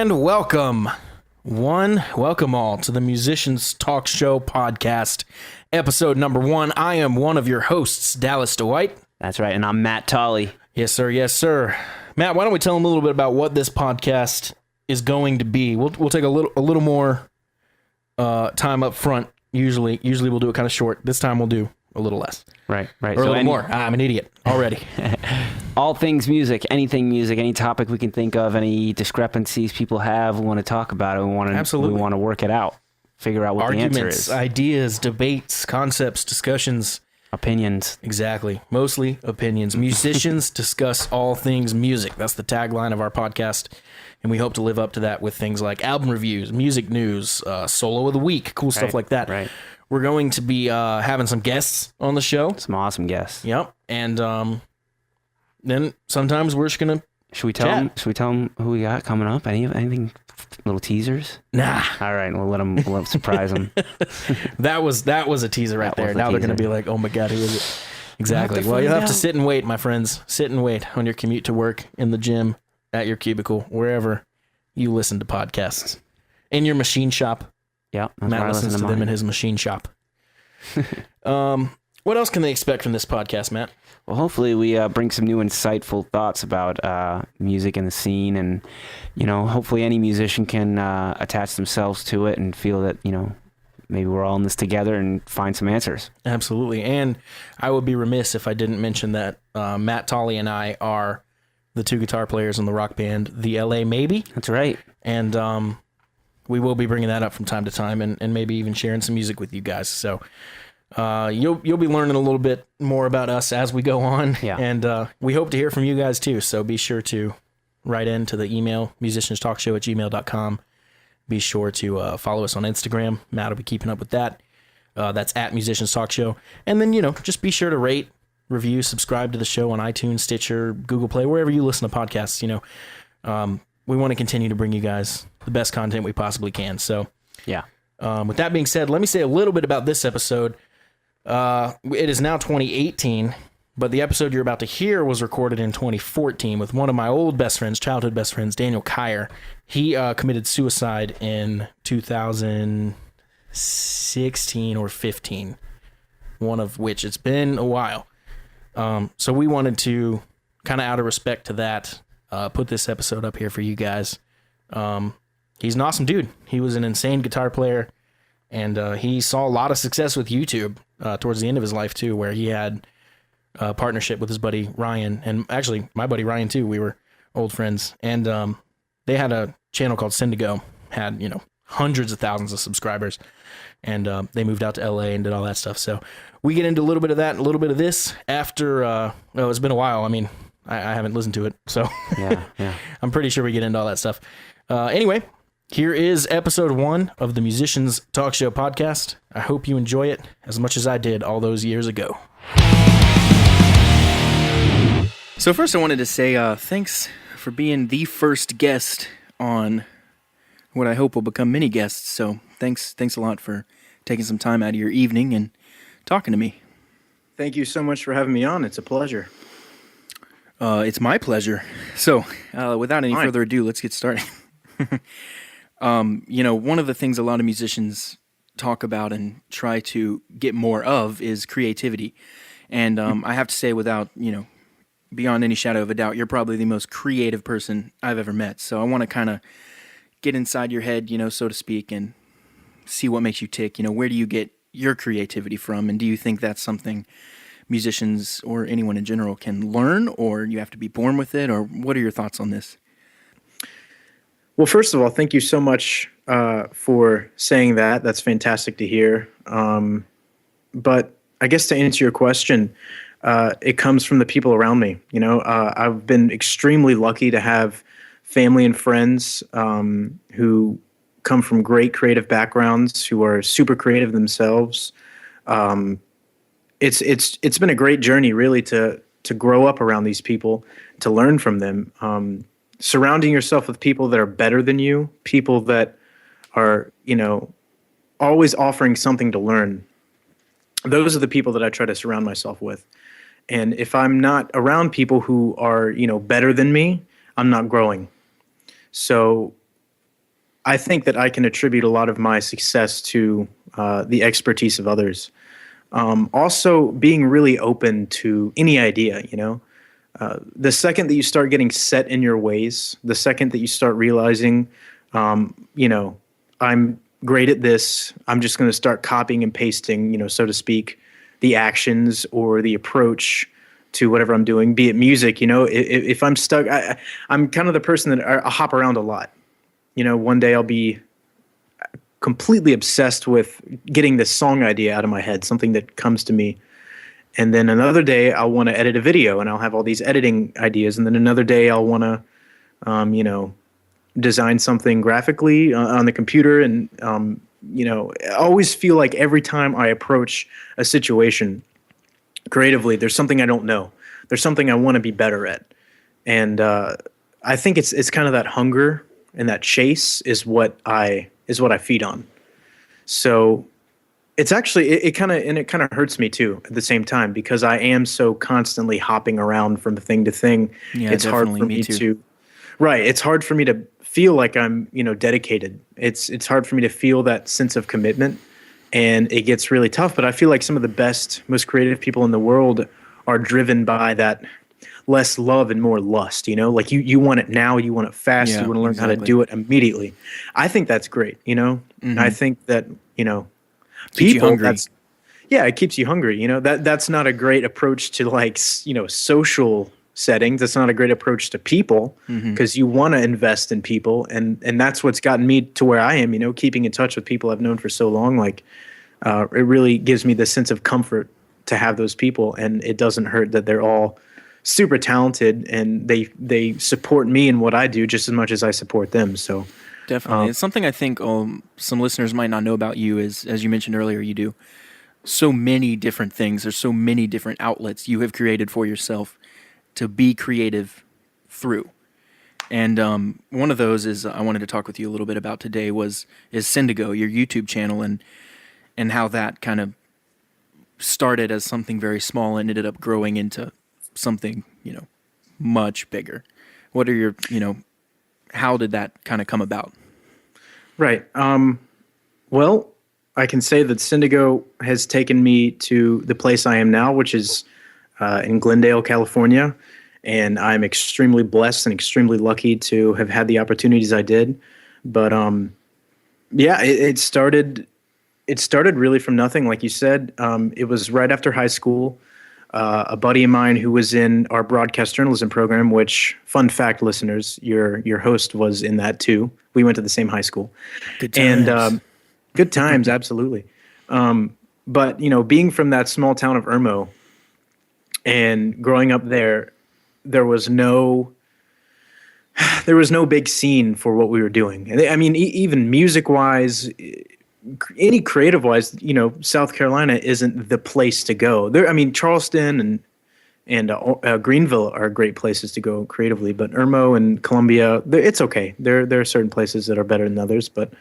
And welcome all to the Musicians Talk Show podcast, episode number 1. I am one of your hosts, Dallas DeWhite. That's right, and I'm Matt Tolley. Yes, sir. Yes, sir. Matt, why don't we tell them a little bit about what this podcast is going to be? We'll take a little more time up front. Usually we'll do it kind of short. This time we'll do a little less. Right. Or a little more. I'm an idiot already. All things music, anything music, any topic we can think of, any discrepancies people have, we want to talk about it. We want to work it out, figure out what the answer is. Arguments, ideas, debates, concepts, discussions. Opinions. Exactly. Mostly opinions. Musicians discuss all things music. That's the tagline of our podcast. And we hope to live up to that with things like album reviews, music news, solo of the week, cool stuff like that. Right. We're going to be having some guests on the show. Some awesome guests. Yep. And then sometimes we're just going to Should we tell them who we got coming up? Anything? Little teasers? Nah. All right, we'll surprise them. That was a teaser right there. Now they're going to be like, oh my God, who is it? Exactly. Well, you'll have to sit and wait, my friends. Sit and wait on your commute to work, in the gym, at your cubicle, wherever you listen to podcasts. In your machine shop. Yeah. Matt listens to them in his machine shop. What else can they expect from this podcast, Matt? Well, hopefully we bring some new insightful thoughts about music and the scene, and hopefully any musician can attach themselves to it and feel that maybe we're all in this together and find some answers. Absolutely. And I would be remiss if I didn't mention that Matt Tolley and I are the two guitar players in the rock band The LA Maybe. That's right. And we will be bringing that up from time to time, and maybe even sharing some music with you guys. So you'll be learning a little bit more about us as we go on. Yeah. And we hope to hear from you guys too. So be sure to write into the email, musicianstalkshow@gmail.com. Be sure to follow us on Instagram. Matt will be keeping up with that. That's at Musicians Talk Show. And then, just be sure to rate, review, subscribe to the show on iTunes, Stitcher, Google Play, wherever you listen to podcasts. We want to continue to bring you guys the best content we possibly can. So yeah. With that being said, let me say a little bit about this episode. It is now 2018, but the episode you're about to hear was recorded in 2014 with one of my old best friends, childhood best friends, Daniel Kyer. He committed suicide in 2016 or 15, one of which it's been a while. So we wanted to, kind of out of respect to that, put this episode up here for you guys. He's an awesome dude. He was an insane guitar player, and he saw a lot of success with YouTube towards the end of his life too, where he had a partnership with his buddy Ryan, and actually my buddy Ryan too. We were old friends, and they had a channel called Cyndago, had hundreds of thousands of subscribers, and they moved out to LA and did all that stuff. So we get into a little bit of that and a little bit of this after. It's been a while. I mean, I haven't listened to it, so yeah. I'm pretty sure we get into all that stuff. Anyway, here is episode 1 of the Musicians Talk Show podcast. I hope you enjoy it as much as I did all those years ago. So first I wanted to say thanks for being the first guest on what I hope will become many guests. So thanks a lot for taking some time out of your evening and talking to me. Thank you so much for having me on. It's a pleasure. It's my pleasure. So without any further ado, let's get started. One of the things a lot of musicians talk about and try to get more of is creativity. And I have to say, without, beyond any shadow of a doubt, you're probably the most creative person I've ever met. So I want to kind of get inside your head, so to speak, and see what makes you tick. Where do you get your creativity from? And do you think that's something musicians or anyone in general can learn, or you have to be born with it? Or what are your thoughts on this? Well, first of all, thank you so much for saying that. That's fantastic to hear. But I guess to answer your question, it comes from the people around me. I've been extremely lucky to have family and friends who come from great creative backgrounds, who are super creative themselves. It's been a great journey, really, to grow up around these people, to learn from them. Surrounding yourself with people that are better than you, people that are, always offering something to learn. Those are the people that I try to surround myself with. And if I'm not around people who are, better than me, I'm not growing. So I think that I can attribute a lot of my success to the expertise of others. Also, being really open to any idea, you know. The second that you start getting set in your ways, the second that you start realizing, you know, I'm great at this, I'm just going to start copying and pasting, you know, so to speak, the actions or the approach to whatever I'm doing, be it music, you know, if I'm stuck, I'm kind of the person that I hop around a lot. You know, one day I'll be completely obsessed with getting this song idea out of my head, something that comes to me. And then another day I'll want to edit a video and I'll have all these editing ideas. And then another day I'll want to, you know, design something graphically on the computer. And, you know, I always feel like every time I approach a situation creatively, there's something I don't know. There's something I want to be better at. And I think it's kind of that hunger and that chase is what I feed on. So it's actually it kind of hurts me too at the same time because I am so constantly hopping around from thing to thing. Yeah, it's hard for me to right. It's hard for me to feel like I'm, you know, dedicated. It's hard for me to feel that sense of commitment, and it gets really tough. But I feel like some of the best, most creative people in the world are driven by that less love and more lust, you know, like you want it now, you want it fast, you want to learn how to do it immediately. I think that's great, you know. I think that, you know, keeps you hungry. It keeps you hungry, you know. That's not a great approach to, like, you know, social settings. That's not a great approach to people because you want to invest in people, and that's what's gotten me to where I am, you know, keeping in touch with people I've known for so long. Like it really gives me the sense of comfort to have those people, and it doesn't hurt that they're all super talented and they support me in what I do just as much as I support them. So definitely, it's something I think some listeners might not know about you is, as you mentioned earlier, you do so many different things. There's so many different outlets you have created for yourself to be creative through. And one of those is I wanted to talk with you a little bit about today is Cyndago, your YouTube channel, and how that kind of started as something very small and ended up growing into something, you know, much bigger. What are your, you know, how did that kind of come about? Right. Well, I can say that Cyndago has taken me to the place I am now, which is in Glendale, California. And I'm extremely blessed and extremely lucky to have had the opportunities I did. But yeah, it started really from nothing. Like you said, it was right after high school. A buddy of mine who was in our broadcast journalism program, which, fun fact, listeners, your host was in that too. We went to the same high school. Good times. And good times, absolutely. But, you know, being from that small town of Irmo and growing up there, there was no big scene for what we were doing. And I mean, even music-wise, any creative-wise, you know, South Carolina isn't the place to go. There, I mean, Charleston and Greenville are great places to go creatively, but Irmo and Columbia, it's okay. There are certain places that are better than others, but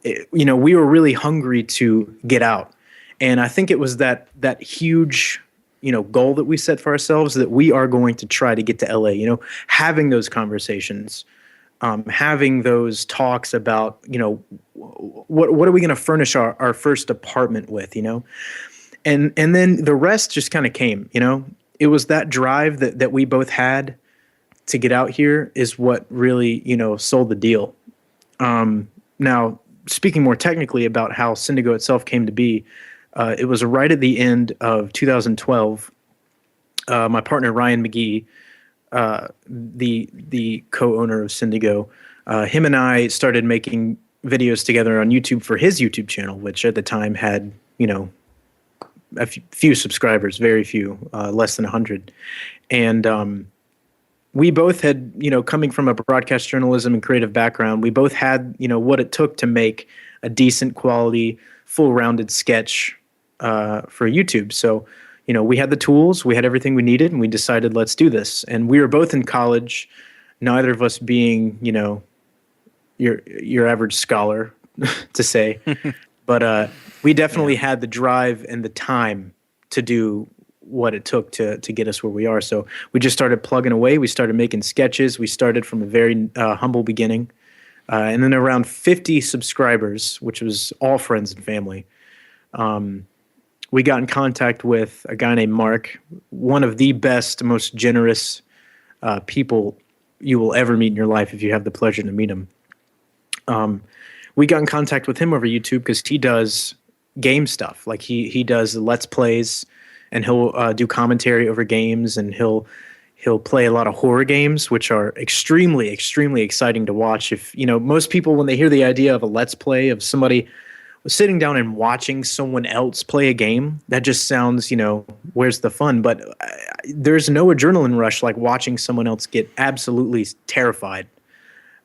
you know, we were really hungry to get out, and I think it was that huge, you know, goal that we set for ourselves that we are going to try to get to LA. You know, having those conversations. Having those talks about, you know, what are we going to furnish our first apartment with, you know, and then the rest just kind of came, you know. It was that drive that we both had to get out here is what really, you know, sold the deal. Now, speaking more technically about how Cyndago itself came to be, it was right at the end of 2012. My partner, Ryan McGee, the co-owner of Cyndago, him and I started making videos together on YouTube for his YouTube channel, which at the time had, you know, a few subscribers, very few, less than 100. And we both had, you know, coming from a broadcast journalism and creative background, we both had, you know, what it took to make a decent quality, full-rounded sketch for YouTube. So, you know, we had the tools, we had everything we needed, and we decided, let's do this. And we were both in college, neither of us being, you know, your average scholar, to say. But we definitely had the drive and the time to do what it took to get us where we are. So we just started plugging away. We started making sketches. We started from a very humble beginning. and then around 50 subscribers, which was all friends and family. We got in contact with a guy named Mark, one of the best, most generous people you will ever meet in your life if you have the pleasure to meet him. We got in contact with him over YouTube because he does game stuff. Like he does Let's Plays, and he'll do commentary over games, and he'll play a lot of horror games, which are extremely, extremely exciting to watch. If most people, when they hear the idea of a Let's Play of somebody sitting down and watching someone else play a game, that just sounds, where's the fun? But there's no adrenaline rush like watching someone else get absolutely terrified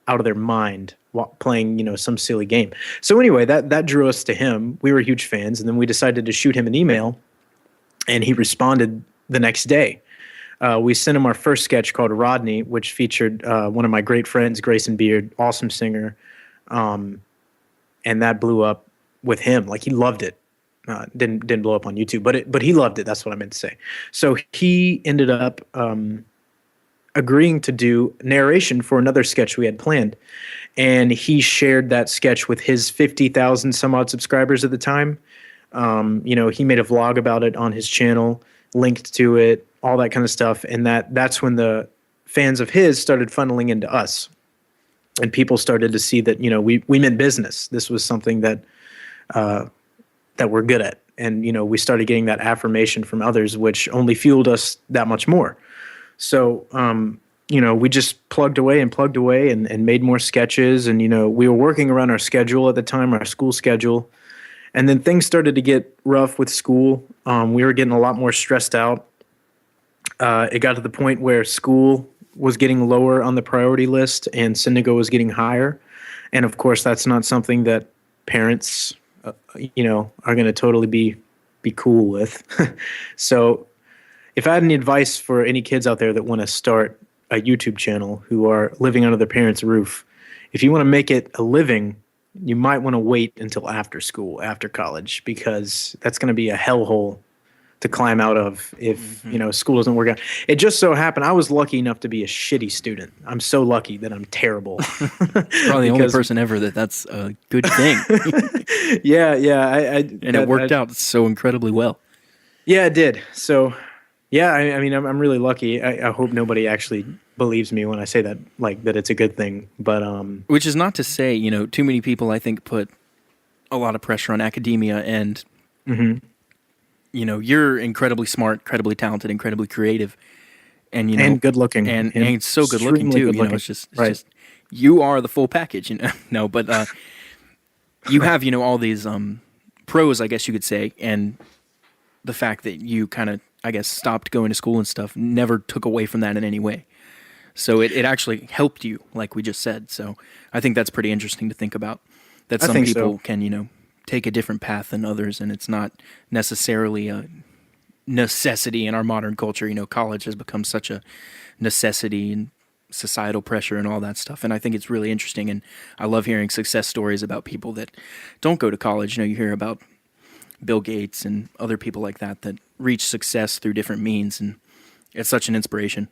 out of their mind while playing, some silly game. So anyway, that drew us to him. We were huge fans, and then we decided to shoot him an email, and he responded the next day. We sent him our first sketch called Rodney, which featured one of my great friends, Grayson Beard, awesome singer, and that blew up with him. Like, he loved it. Didn't blow up on YouTube, but he loved it. That's what I meant to say. So he ended up agreeing to do narration for another sketch we had planned, and he shared that sketch with his 50,000 some odd subscribers at the time. He made a vlog about it on his channel, linked to it, all that kind of stuff, and that's when the fans of his started funneling into us, and people started to see that we meant business. This was something that we're good at. And, we started getting that affirmation from others, which only fueled us that much more. So, we just plugged away and made more sketches. And, we were working around our schedule at the time, our school schedule. And then things started to get rough with school. We were getting a lot more stressed out. It got to the point where school was getting lower on the priority list and cyndago was getting higher. And of course, that's not something that parents are going to totally be cool with. So if I had any advice for any kids out there that want to start a YouTube channel who are living under their parents' roof, if you want to make it a living, you might want to wait until after school, after college, because that's going to be a hellhole to climb out of if school doesn't work out. It just so happened I was lucky enough to be a shitty student. I'm so lucky that I'm terrible. Probably the only person ever that's a good thing. Yeah. It worked out so incredibly well. Yeah, it did. So, yeah, I'm really lucky. I hope nobody actually believes me when I say that, like, that it's a good thing. But which is not to say, too many people, I think, put a lot of pressure on academia, and you're incredibly smart, incredibly talented, incredibly creative, and and good looking, and so good looking too. It's just you are the full package. No, but you have all these pros, I guess you could say, and the fact that you kind of, I guess, stopped going to school and stuff never took away from that in any way. So it actually helped you, like we just said. So I think that's pretty interesting to think about. That some people can take a different path than others, and it's not necessarily a necessity in our modern culture. College has become such a necessity, and societal pressure and all that stuff. And I think it's really interesting, and I love hearing success stories about people that don't go to college. You hear about Bill Gates and other people like that reach success through different means, and it's such an inspiration.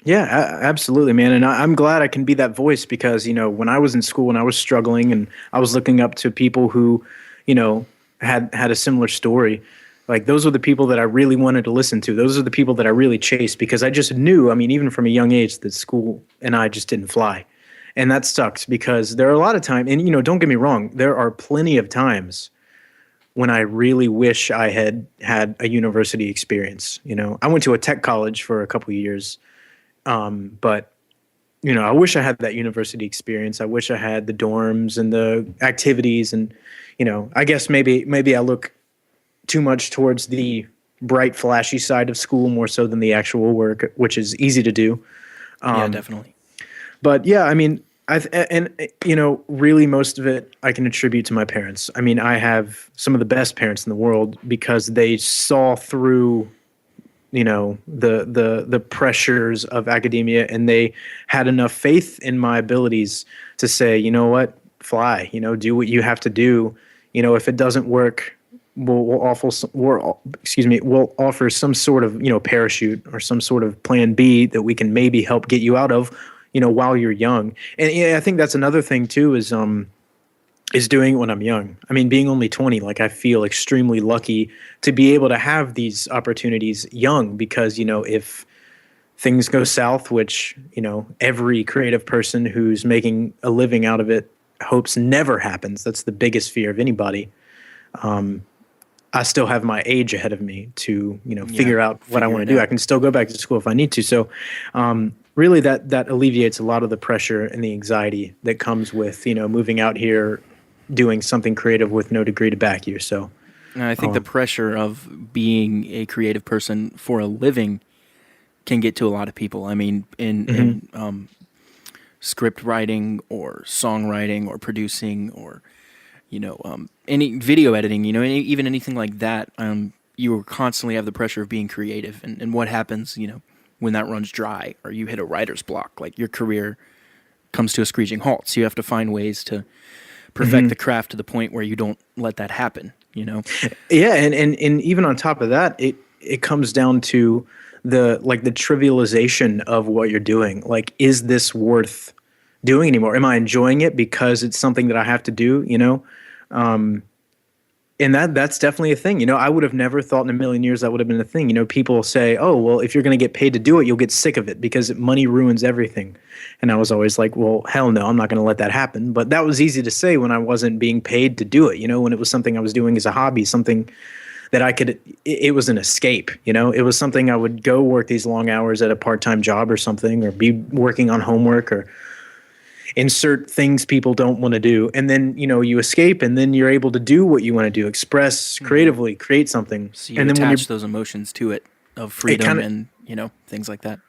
Yeah, absolutely, man. And I'm glad I can be that voice because, when I was in school and I was struggling and I was looking up to people who, had a similar story, like, those were the people that I really wanted to listen to. Those are the people that I really chased because I just knew, even from a young age, that school and I just didn't fly. And that sucks because there are a lot of times, and, don't get me wrong, there are plenty of times when I really wish I had had a university experience. I went to a tech college for a couple of years. But, I wish I had that university experience. I wish I had the dorms and the activities and, I guess maybe I look too much towards the bright, flashy side of school more so than the actual work, which is easy to do. Yeah, definitely. But yeah, really most of it I can attribute to my parents. I have some of the best parents in the world because they saw through the pressures of academia, and they had enough faith in my abilities to say, what, fly, do what you have to do. If it doesn't work, we'll offer some sort of, parachute or some sort of plan B that we can maybe help get you out of. while you're young. And yeah, I think that's another thing too is doing it when I'm young. I mean, being only 20, like I feel extremely lucky to be able to have these opportunities young because, if things go south, which, every creative person who's making a living out of it hopes never happens. That's the biggest fear of anybody. I still have my age ahead of me to, figure out what I want to do. I can still go back to school if I need to. So, really that alleviates a lot of the pressure and the anxiety that comes with, moving out here, doing something creative with no degree to back you. So, and I think the pressure of being a creative person for a living can get to a lot of people. I mean, in script writing or songwriting or producing or any video editing, even anything like that, you constantly have the pressure of being creative. And what happens, when that runs dry or you hit a writer's block, like your career comes to a screeching halt. So you have to find ways to perfect the craft to the point where you don't let that happen, Yeah. And even on top of that, it comes down to the trivialization of what you're doing. Like, is this worth doing anymore? Am I enjoying it because it's something that I have to do, and that's definitely a thing. I would have never thought in a million years that would have been a thing. People say, oh, well, if you're going to get paid to do it, you'll get sick of it because money ruins everything. And I was always like, well, hell no, I'm not going to let that happen. But that was easy to say when I wasn't being paid to do it, when it was something I was doing as a hobby, something that it was an escape, it was something I would go work these long hours at a part-time job or something, or be working on homework or insert things people don't want to do. And then, you escape and then you're able to do what you want to do, express creatively, create something. So you and then attach those emotions to it of freedom and, things like that.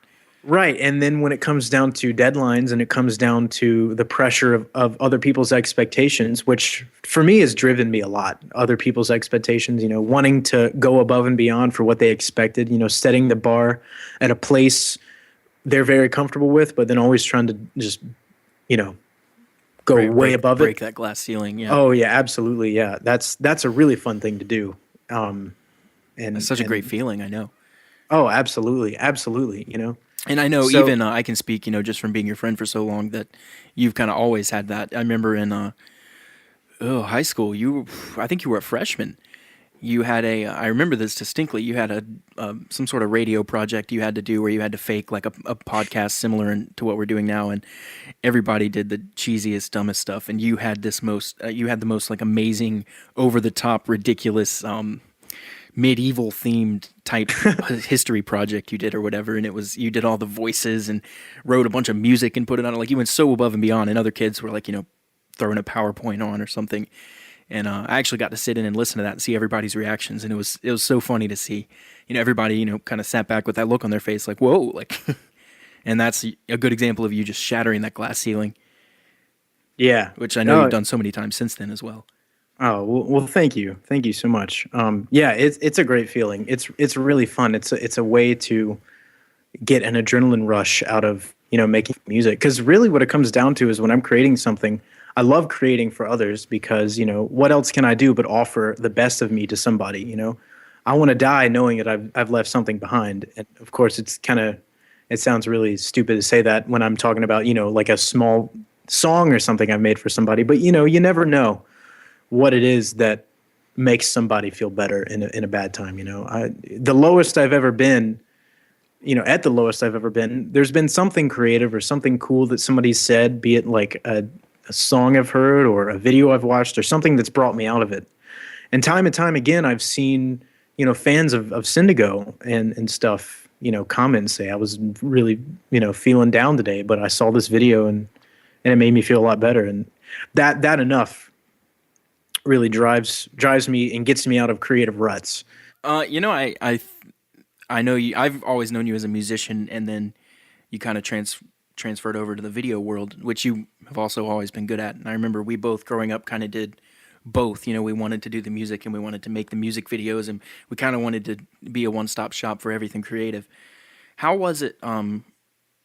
Right. And then when it comes down to deadlines and it comes down to the pressure of other people's expectations, which for me has driven me a lot, other people's expectations, wanting to go above and beyond for what they expected, setting the bar at a place they're very comfortable with, but then always trying to just, go way above break it. That glass ceiling. Yeah. Oh yeah, absolutely. Yeah. That's a really fun thing to do. And it's such a great feeling. I know. Oh, absolutely. Absolutely. And I know even I can speak, just from being your friend for so long, that you've kind of always had that. I remember in high school, I think you were a freshman. You had I remember this distinctly. You had some sort of radio project you had to do where you had to fake like a podcast similar to what we're doing now, and everybody did the cheesiest, dumbest stuff, and you had the most like amazing, over the top, ridiculous, medieval themed type history project you did or whatever, and you did all the voices and wrote a bunch of music and put it on it. Like, you went so above and beyond, and other kids were like, throwing a PowerPoint on or something. And I actually got to sit in and listen to that and see everybody's reactions, and it was so funny to see, everybody, kind of sat back with that look on their face, like, whoa, like, and that's a good example of you just shattering that glass ceiling. Yeah, which I know you've done so many times since then as well. Oh, well, thank you so much. Yeah, it's a great feeling. It's really fun. It's a way to get an adrenaline rush out of making music, because really what it comes down to is when I'm creating something, I love creating for others because, what else can I do but offer the best of me to somebody, I want to die knowing that I've left something behind. And of course, it sounds really stupid to say that when I'm talking about, like a small song or something I've made for somebody, but you never know what it is that makes somebody feel better in a bad time. The lowest I've ever been, at the lowest I've ever been, there's been something creative or something cool that somebody said, be it like a song I've heard or a video I've watched or something that's brought me out of it. And time again, I've seen, fans of cyndago and stuff, comment and say, I was really, feeling down today, but I saw this video and it made me feel a lot better. And that enough really drives me and gets me out of creative ruts. I know you. I've always known you as a musician, and then you kind of transferred over to the video world, which you have also always been good at. And I remember we both growing up kind of did both. We wanted to do the music and we wanted to make the music videos, and we kind of wanted to be a one-stop shop for everything creative. How was it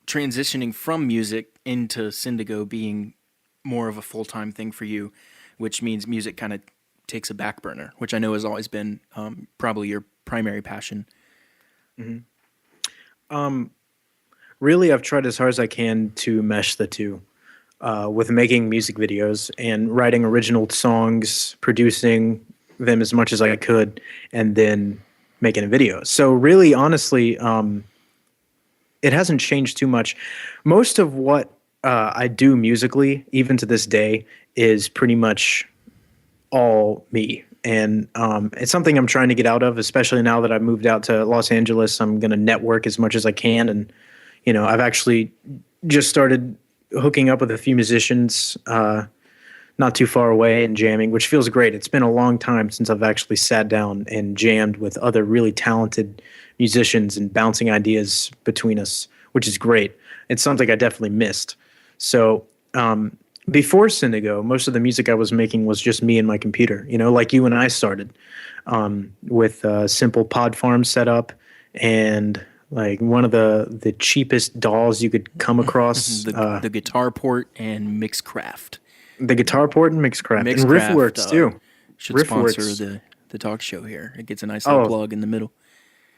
transitioning from music into cyndago being more of a full-time thing for you, which means music kind of takes a back burner, which I know has always been probably your primary passion? Mm-hmm. really, I've tried as hard as I can to mesh the two with making music videos and writing original songs, producing them as much as I could, and then making a video. So really, honestly, it hasn't changed too much. Most of what I do musically, even to this day, is pretty much all me. And it's something I'm trying to get out of, especially now that I've moved out to Los Angeles. I'm going to network as much as I can. And, I've actually just started hooking up with a few musicians not too far away and jamming, which feels great. It's been a long time since I've actually sat down and jammed with other really talented musicians and bouncing ideas between us, which is great. It's something I definitely missed. So before cyndago, most of the music I was making was just me and my computer, like you and I started with a simple pod farm setup and like one of the cheapest DAWs you could come across. the guitar port and Mixcraft. The guitar port and Mixcraft. And Riffworks too. Should sponsor the talk show here. It gets a nice little plug in the middle.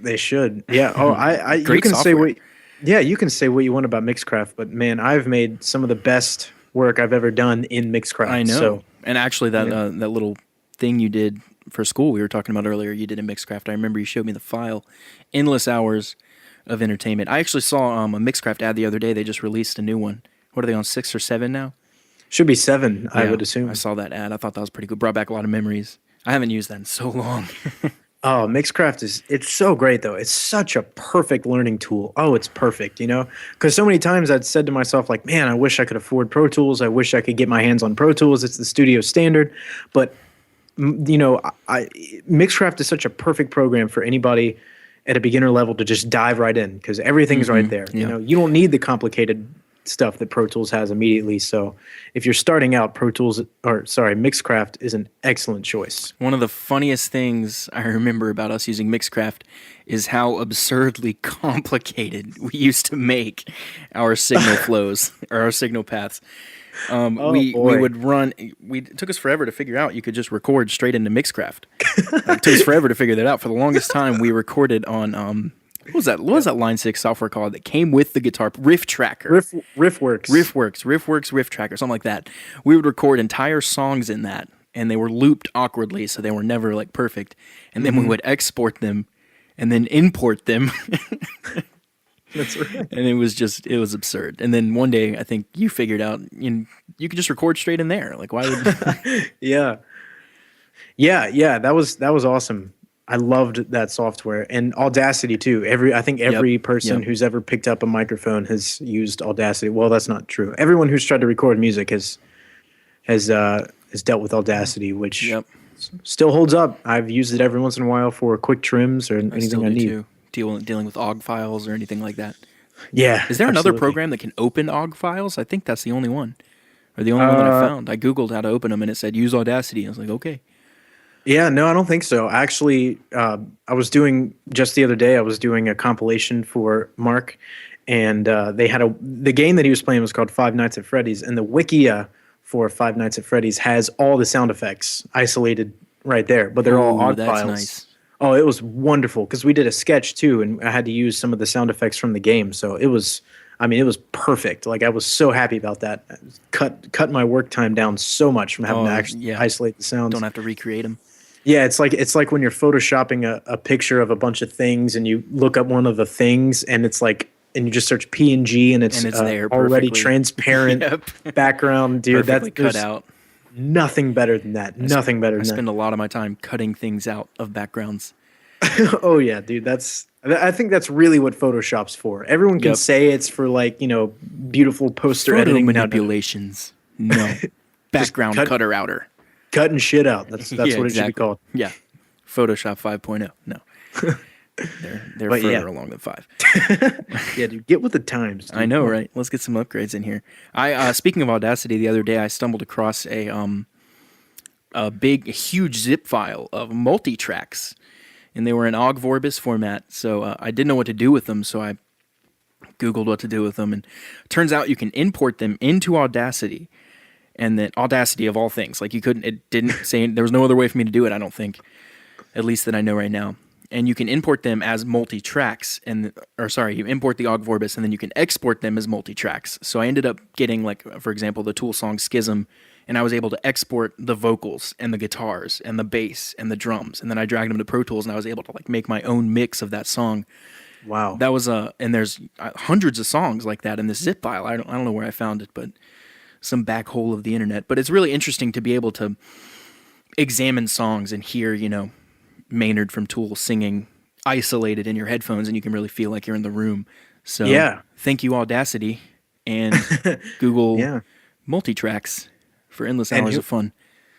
They should. Yeah. Oh, I Great you can software. you can say what you want about Mixcraft, but man, I've made some of the best work I've ever done in Mixcraft. I know. So, and actually, that little thing you did for school we were talking about earlier, you did in Mixcraft. I remember you showed me the file. Endless hours of entertainment. I actually saw a Mixcraft ad the other day. They just released a new one. What are they on, 6 or 7 now? should be 7, I would assume. I saw that ad. I thought that was pretty good. Brought back a lot of memories. I haven't used that in so long. Oh, Mixcraft it's so great though. It's such a perfect learning tool. Oh, it's perfect, because so many times I'd said to myself like, man, I wish I could afford Pro Tools. I wish I could get my hands on Pro Tools. It's the studio standard. But, Mixcraft is such a perfect program for anybody at a beginner level to just dive right in because everything's right there. Yeah. You don't need the complicated stuff that Pro Tools has immediately. So if you're starting out, Mixcraft is an excellent choice. One of the funniest things I remember about us using Mixcraft is how absurdly complicated we used to make our signal flows or our signal paths. We would run. It took us forever to figure out you could just record straight into Mixcraft. It took us forever to figure that out. For the longest time, we recorded on what was that? What was that Line 6 software called that came with the guitar? Riff Tracker. Riffworks, Riff Tracker, something like that. We would record entire songs in that, and they were looped awkwardly, so they were never like perfect. And then we would export them, and then import them. That's right. And it was absurd. And then one day, I think you figured out you could just record straight in there. Like, why would? Yeah. That was awesome. I loved that software and Audacity too. I think every person who's ever picked up a microphone has used Audacity. Well, that's not true. Everyone who's tried to record music has dealt with Audacity, which still holds up. I've used it every once in a while for quick trims or anything I need. Too. Dealing with OGG files or anything like that. Yeah. Is there another program that can open OGG files? I think that's the only one. Or the only one that I found. I Googled how to open them and it said use Audacity. I was like, okay. Yeah, no, I don't think so. Actually, just the other day, I was doing a compilation for Mark, and they had the game that he was playing was called Five Nights at Freddy's, and the Wikia for Five Nights at Freddy's has all the sound effects isolated right there, but they're all OGG files. Nice. Oh, it was wonderful because we did a sketch too, and I had to use some of the sound effects from the game, so it was perfect. Like I was so happy about that. Cut my work time down so much from having to actually isolate the sounds. Don't have to recreate them. Yeah, it's like when you're photoshopping a picture of a bunch of things and you look up one of the things and it's like and you just search PNG and it's there already perfectly. Transparent background, dude. Perfectly cut out. Nothing better than that. Nothing better than that. I spend a lot of my time cutting things out of backgrounds. Oh yeah, dude. I think that's really what Photoshop's for. Everyone can say it's for like beautiful poster editing manipulations. No, background cutter outer. Cutting shit out. That's what it should be called. Yeah, Photoshop 5.0. No, they're further along than 5. Yeah, dude, get with the times. Dude. I know, right? Let's get some upgrades in here. I speaking of Audacity, the other day I stumbled across a huge zip file of multi-tracks, and they were in OGG Vorbis format. So I didn't know what to do with them, so I Googled what to do with them, and it turns out you can import them into Audacity. And then Audacity of all things, like it didn't say, there was no other way for me to do it, I don't think, at least that I know right now. and you can import them as multi-tracks, you import the Ogg Vorbis and then you can export them as multi-tracks. So I ended up getting, like, for example, the Tool song Schism, and I was able to export the vocals and the guitars and the bass and the drums, and then I dragged them to Pro Tools, and I was able to like make my own mix of that song. Wow. That was and there's hundreds of songs like that in this zip file. I don't know where I found it, but some back hole of the internet. But it's really interesting to be able to examine songs and hear, you know, Maynard from Tool singing isolated in your headphones, and you can really feel like you're in the room. So yeah. Thank you, Audacity and Google Multitracks for endless hours of fun.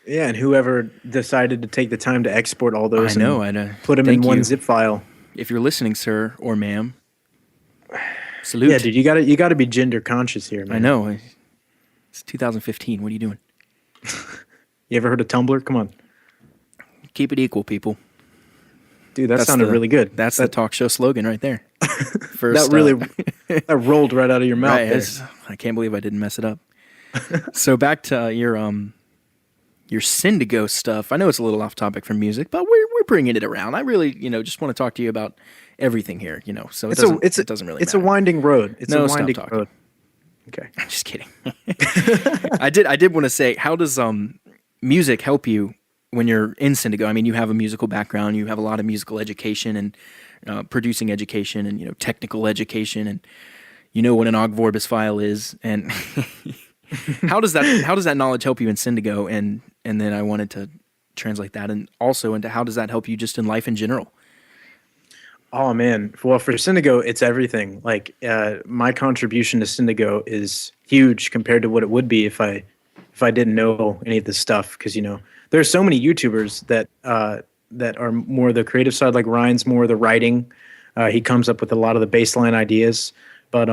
Yeah, and whoever decided to take the time to export all those and put them in one zip file. If you're listening, sir or ma'am, salute. Yeah, dude, you gotta be gender conscious here, man. I know. It's 2015. What are you doing? You ever heard of Tumblr? Come on. Keep it equal, people. Dude, that sounded really good. That's the talk show slogan right there. First, that rolled right out of your mouth. Right, I can't believe I didn't mess it up. So back to your cyndago stuff. I know it's a little off topic from music, but we're bringing it around. I really, just want to talk to you about everything here, So it doesn't really It's matter. a winding road. It's a winding stop road. Okay. I'm just kidding. I did want to say, how does music help you when you're in cyndago? I mean, you have a musical background, you have a lot of musical education and producing education and technical education, and you know what an Ogg Vorbis file is, and how does that knowledge help you in cyndago? And then I wanted to translate that and also into how does that help you just in life in general? Oh man, well for cyndago, it's everything. Like my contribution to cyndago is huge compared to what it would be if I didn't know any of this stuff. Because there's so many YouTubers that are more the creative side. Like Ryan's more the writing. He comes up with a lot of the baseline ideas. But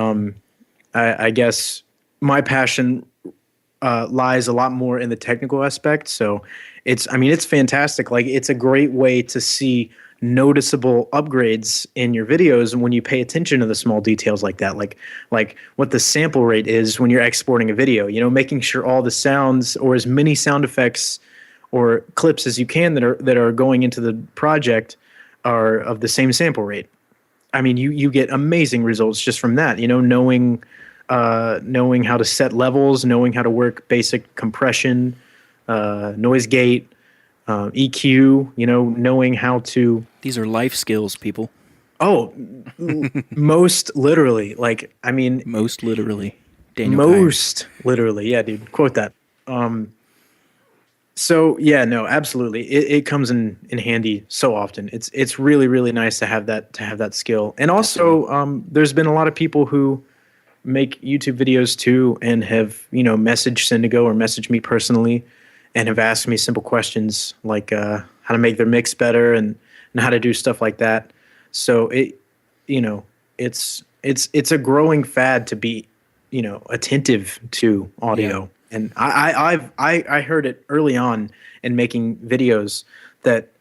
I guess my passion lies a lot more in the technical aspect. So it's fantastic. Like it's a great way to see noticeable upgrades in your videos, and when you pay attention to the small details like that, like what the sample rate is when you're exporting a video, making sure all the sounds or as many sound effects or clips as you can that are going into the project are of the same sample rate. I mean, you get amazing results just from that, knowing how to set levels, knowing how to work basic compression, noise gate, EQ, knowing how to... These are life skills, people. Oh, most literally. Most literally. Daniel most Kyer. Literally. Yeah, dude. Quote that. So, yeah, no, absolutely. It comes in handy so often. It's really, really nice to have that skill. And also, there's been a lot of people who make YouTube videos too and have, messaged Cyndago or messaged me personally and have asked me simple questions like how to make their mix better and how to do stuff like that. So it's a growing fad to be, attentive to audio. Yeah. And I heard it early on in making videos that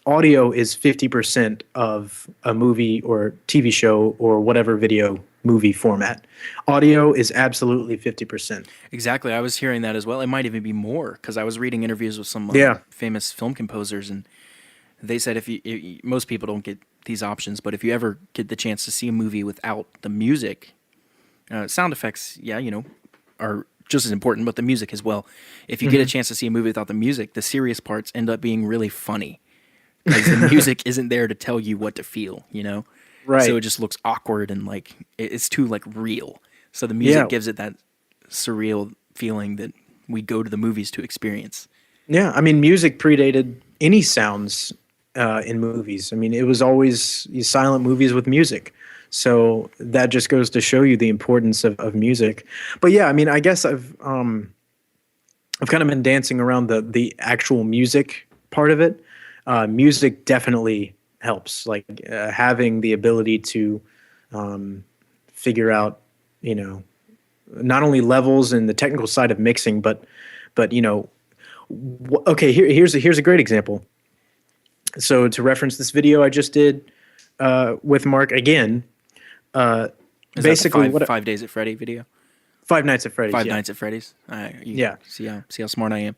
audio is 50% of a movie or TV show or whatever movie format. Audio is absolutely 50%. Exactly. I was hearing that as well. It might even be more because I was reading interviews with some famous film composers, and they said if most people don't get these options, but if you ever get the chance to see a movie without the music, sound effects, are just as important, but the music as well. If you get a chance to see a movie without the music, the serious parts end up being really funny because the music isn't there to tell you what to feel, Right. So it just looks awkward and it's too real. So the music gives it that surreal feeling that we go to the movies to experience. Yeah, I mean, music predated any sounds in movies. I mean, it was always silent movies with music. So that just goes to show you the importance of music. But yeah, I mean, I guess I've kind of been dancing around the actual music part of it. Music definitely helps, having the ability to figure out, not only levels and the technical side of mixing, but okay, here's a great example. So to reference this video I just did with Mark again, basically that the 5 Days at Freddy video? 5 Nights at Freddy's. 5 Nights at Freddy's. See how smart I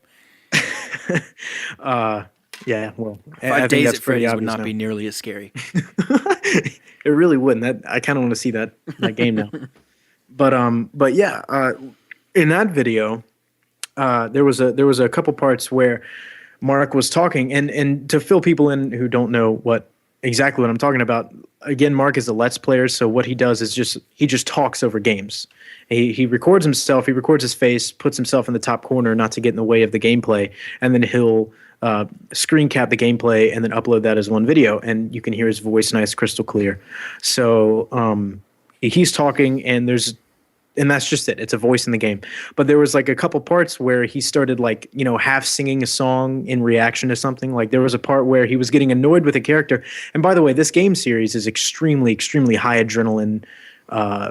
am. Yeah, well, I 5 think Days that's at pretty Freddy's would obvious not now. be nearly as scary. It really wouldn't. I kind of want to see that game now. But yeah, in that video, there was a couple parts where Mark was talking, and to fill people in who don't know exactly what I'm talking about. Again, Mark is a Let's Player, so what he does is he just talks over games. He records himself, he records his face, puts himself in the top corner not to get in the way of the gameplay, and then he'll screen cap the gameplay and then upload that as one video, and you can hear his voice nice, crystal clear. So he's talking, and that's just it. It's a voice in the game. But there was like a couple parts where he started like, half singing a song in reaction to something. Like there was a part where he was getting annoyed with a character. And by the way, this game series is extremely, extremely high adrenaline,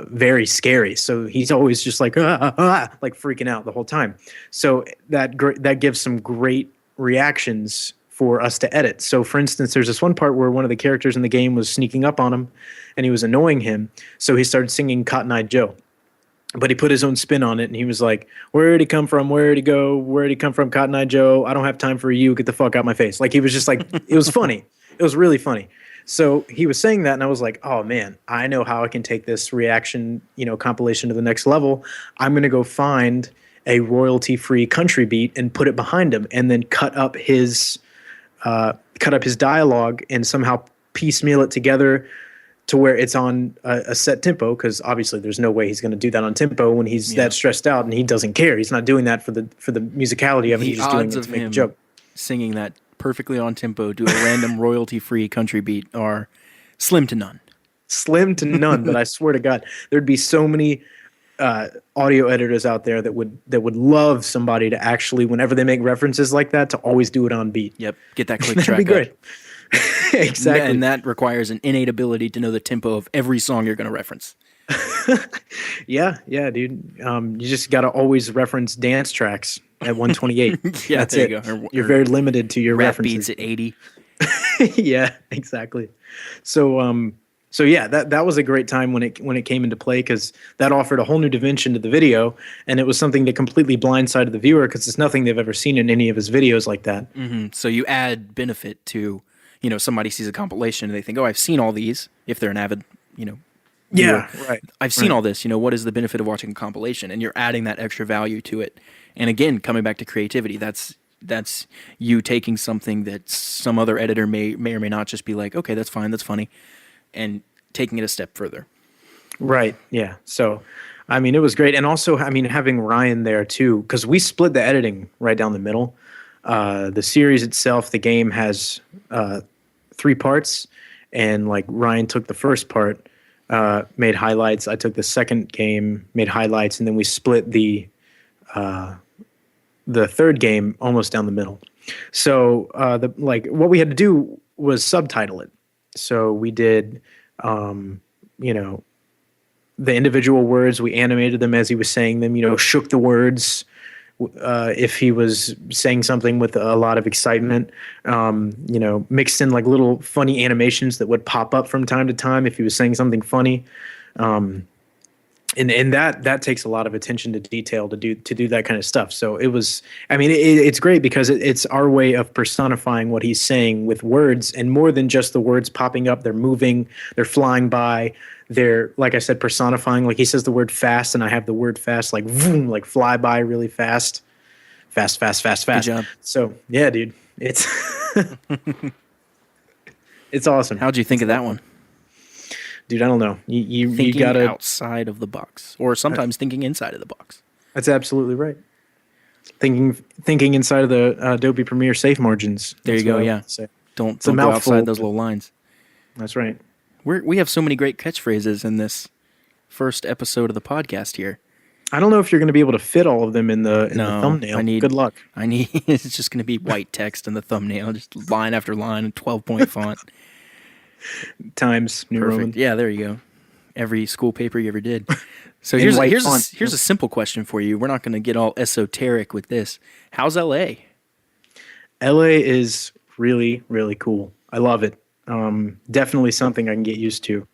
very scary. So he's always just like, like freaking out the whole time. So that gives some great reactions for us to edit. So for instance, there's this one part where one of the characters in the game was sneaking up on him and he was annoying him. So he started singing Cotton Eye Joe. But he put his own spin on it, and he was like, where did he come from? Where did he go? Where did he come from? Cotton Eye Joe, I don't have time for you. Get the fuck out my face. Like, he was just like, it was funny. It was really funny. So he was saying that, and I was like, oh, man, I know how I can take this reaction, compilation to the next level. I'm going to go find a royalty-free country beat and put it behind him, and then cut up his dialogue and somehow piecemeal it together to where it's on a set tempo, because obviously there's no way he's going to do that on tempo when he's that stressed out, and he doesn't care. He's not doing that for the musicality of it. He's just doing it to make a joke. Singing that perfectly on tempo to a random royalty-free country beat are slim to none. Slim to none, but I swear to God, there'd be so many audio editors out there that would love somebody to actually, whenever they make references like that, to always do it on beat. Yep, get that click track. That'd be great. Exactly. And that requires an innate ability to know the tempo of every song you're going to reference. Yeah, dude. You just got to always reference dance tracks at 128. Yeah, that's there it. you go. You're very limited to your rap references. beats at 80. Yeah, exactly. So yeah, that was a great time when it came into play, because that offered a whole new dimension to the video, and it was something that completely blindsided the viewer, because it's nothing they've ever seen in any of his videos like that. Mm-hmm. So you add benefit to, somebody sees a compilation and they think, oh, I've seen all these. If they're an avid, viewer. Yeah, right. I've seen all this. What is the benefit of watching a compilation? And you're adding that extra value to it. And again, coming back to creativity, that's you taking something that some other editor may or may not just be like, okay, that's fine, that's funny, and taking it a step further. Right. Yeah. So, it was great. And also, having Ryan there too, because we split the editing right down the middle. The series itself, the game has 3 parts, and like Ryan took the first part, made highlights. I took the second game, made highlights, and then we split the third game almost down the middle. So what we had to do was subtitle it. So we did, the individual words. We animated them as he was saying them. Shook the words. If he was saying something with a lot of excitement, mixed in like little funny animations that would pop up from time to time if he was saying something funny. And that takes a lot of attention to detail to do that kind of stuff. So it was, it's great because it's our way of personifying what he's saying with words, and more than just the words popping up, they're moving, they're flying by. They're, like I said, personifying. Like he says the word fast, and I have the word fast, like vroom, like fly by really fast. Fast. Good job. So yeah, dude, it's it's awesome. How'd you think of that one? Dude, I don't know. You gotta outside of the box, or sometimes thinking inside of the box. That's absolutely right. Thinking inside of the Adobe Premiere safe margins. There you go. Yeah. Don't go outside those little lines. That's right. We have so many great catchphrases in this first episode of the podcast here. I don't know if you're going to be able to fit all of them in the thumbnail. Good luck. It's just going to be white text in the thumbnail, just line after line, 12-point font. Times New Roman. Yeah, there you go. Every school paper you ever did. So here's a simple question for you. We're not going to get all esoteric with this. How's LA? LA is really, really cool. I love it. Definitely something I can get used to.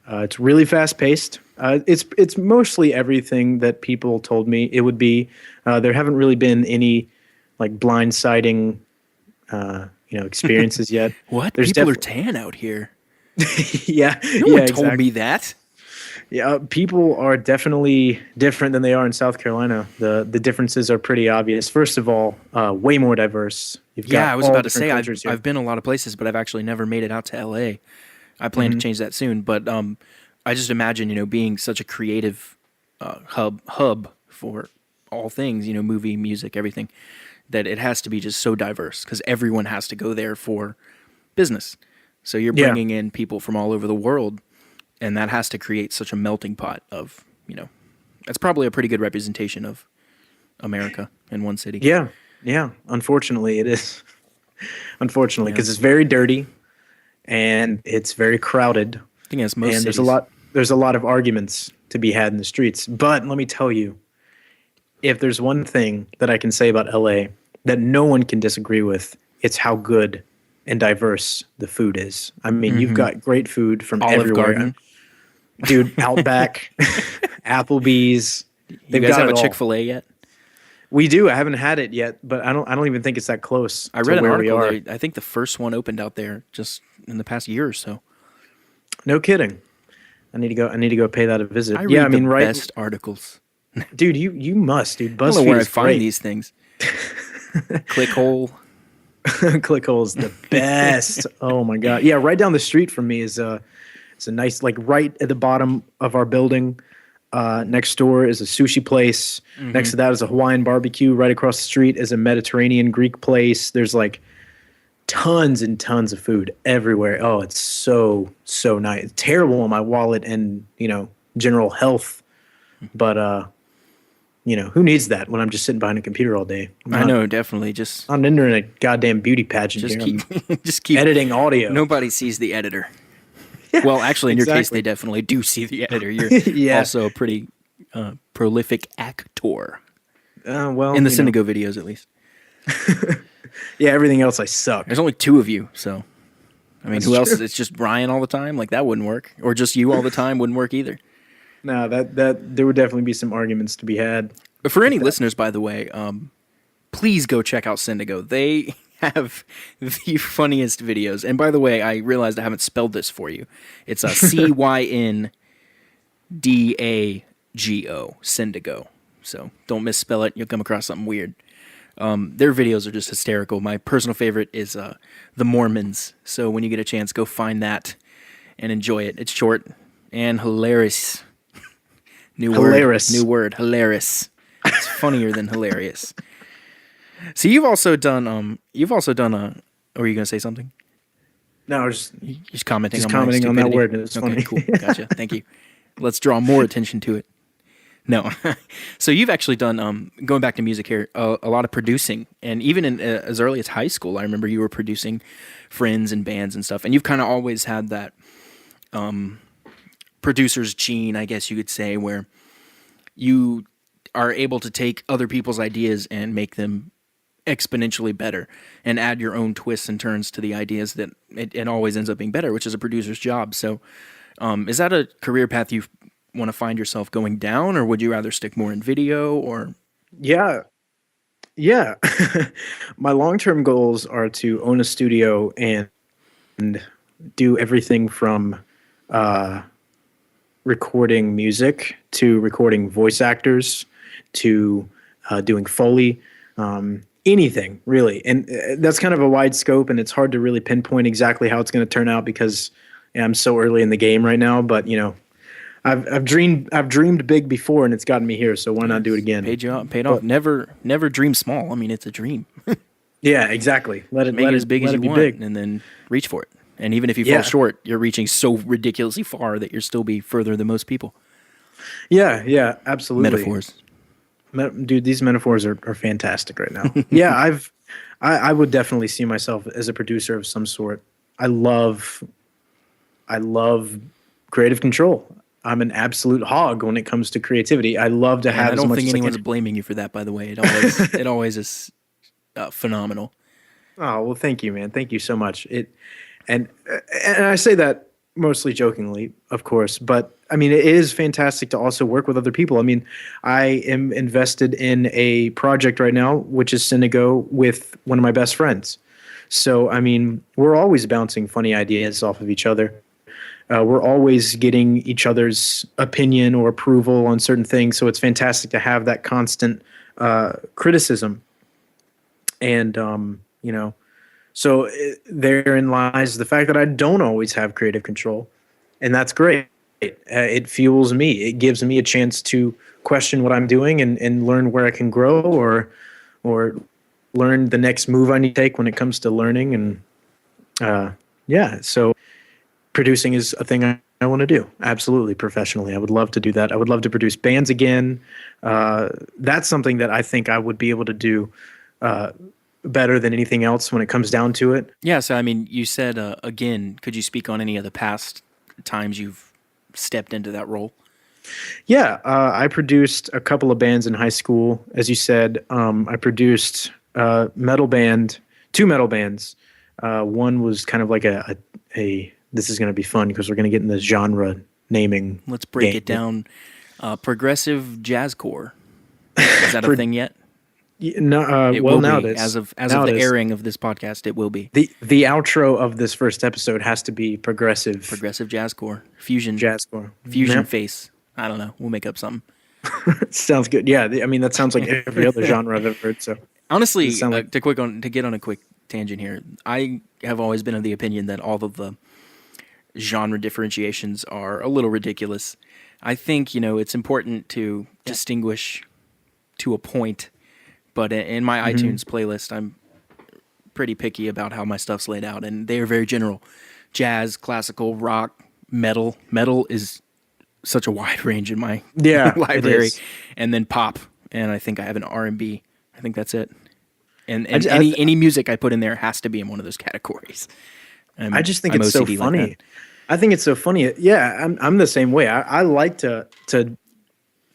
It's really fast paced. It's mostly everything that people told me it would be. There haven't really been any like blindsiding, experiences yet. What? There's People are tan out here. Yeah, No one told me that. Yeah, people are definitely different than they are in South Carolina. The differences are pretty obvious. First of all, way more diverse. You've got Yeah, I was all about to different say cultures here. I've been a lot of places, but I've actually never made it out to LA. I plan to change that soon, but I just imagine being such a creative hub for all things, movie, music, everything, that it has to be just so diverse because everyone has to go there for business. So you're Yeah. bringing in people from all over the world, and that has to create such a melting pot of, that's probably a pretty good representation of America in one city. Yeah. Unfortunately, it is. Unfortunately, Yeah. because it's very dirty and it's very crowded. I think that's most And cities. there's a lot of arguments to be had in the streets. But let me tell you, if there's one thing that I can say about LA that no one can disagree with, it's how good and diverse the food is. I mean, you've got great food from Olive everywhere. Garden. Dude, Outback, Applebee's. You guys have a Chick-fil-A yet? We do. I haven't had it yet, but I don't even think it's that close. I read an where article. we are. I think the first one opened out there just in the past year or so. No kidding. I need to go pay that a visit. I read the right, best articles. dude. You must, dude. I don't know BuzzFeed where I is find great. these things. Clickhole. Clickhole is the best. Oh my god. Yeah, right down the street from me is it's a nice, like, right at the bottom of our building. Next door is a sushi place. Next to that is a Hawaiian barbecue. Right across the street is a Mediterranean Greek place. There's like tons and tons of food everywhere. Oh, it's so nice. It's terrible on my wallet and general health, but who needs that when I'm just sitting behind a computer all day? I know, definitely. Just I'm entering a goddamn beauty pageant here. I'm just keep editing audio. Nobody sees the editor. Well, actually, in your case, exactly. they definitely do see the editor. You're Yeah. also a pretty prolific actor Well, in the cyndago videos, at least. yeah, everything else I suck. There's only 2 of you, so I mean, That's who else? true. It's just Brian all the time. Like that wouldn't work, or just you all the time wouldn't work either. No, that there would definitely be some arguments to be had. But for any listeners, by the way, please go check out Cyndago. They have the funniest videos. And by the way, I realized I haven't spelled this for you. It's a Cyndago, Cyndago. So don't misspell it. You'll come across something weird. Their videos are just hysterical. My personal favorite is The Mormons. So when you get a chance, go find that and enjoy it. It's short and hilarious. New word, hilarious. It's funnier than hilarious. So you've also done or were you going to say something? No, Just commenting just on my commenting on that stupidity? word. It's Okay, funny. cool. Gotcha. Thank you. Let's draw more attention to it. No. So you've actually done, going back to music here, a lot of producing. And even in as early as high school, I remember you were producing friends and bands and stuff. And you've kind of always had that producer's gene, I guess you could say, where you are able to take other people's ideas and make them exponentially better and add your own twists and turns to the ideas that it always ends up being better, which is a producer's job. So is that a career path you want to find yourself going down, or would you rather stick more in video? Or Yeah. My long-term goals are to own a studio and do everything from recording music to recording voice actors to doing Foley, anything really. And that's kind of a wide scope, and it's hard to really pinpoint exactly how it's going to turn out because I'm so early in the game right now. But I've dreamed big before, and it's gotten me here. So why not do it again? paid off. Never dream small. I mean, it's a dream. Yeah, exactly. Let it Make let it as big as you be want, big. and then reach for it. And even if you Yeah. fall short, you're reaching so ridiculously far that you'll still be further than most people. Yeah, absolutely. Metaphors. Dude, these metaphors are fantastic right now. Yeah, I would definitely see myself as a producer of some sort. I love creative control. I'm an absolute hog when it comes to creativity. I love to And have I as don't much think as I anyone's can. blaming you for that, by the way. It always is phenomenal. Oh, well, thank you, man. Thank you so much. And I say that mostly jokingly, of course, but I mean, it is fantastic to also work with other people. I mean, I am invested in a project right now, which is Cyndago, with one of my best friends. So, I mean, we're always bouncing funny ideas off of each other. We're always getting each other's opinion or approval on certain things. So it's fantastic to have that constant criticism. And, so therein lies the fact that I don't always have creative control. And that's great. It fuels me. It gives me a chance to question what I'm doing and learn where I can grow or learn the next move I need to take when it comes to learning. And so producing is a thing I want to do. Absolutely, professionally. I would love to do that. I would love to produce bands again. That's something that I think I would be able to do better than anything else when it comes down to it. Yeah, so I mean, you said, again, could you speak on any of the past times you've stepped into that role? Yeah, I produced a couple of bands in high school. As you said, I produced two metal bands. One was kind of like a this is going to be fun because we're going to get in the genre naming. Let's break it down. Progressive jazzcore. Is that a thing yet? No, it well, will now be. it is. As of the airing of this podcast, it will be. The outro of this first episode has to be progressive jazzcore. Fusion Yep. face. I don't know. We'll make up something. Sounds good. Yeah, I mean that sounds like every other genre I've ever heard. So honestly, to get on a quick tangent here, I have always been of the opinion that all of the genre differentiations are a little ridiculous. I think it's important to distinguish to a point. But in my iTunes playlist, I'm pretty picky about how my stuff's laid out, and they are very general. Jazz, classical, rock, metal. Metal is such a wide range in my library. And then pop, and I think I have an R&B. I think that's it. And any music I put in there has to be in one of those categories. I just think it's so funny. Like I think it's so funny. Yeah, I'm the same way. I like to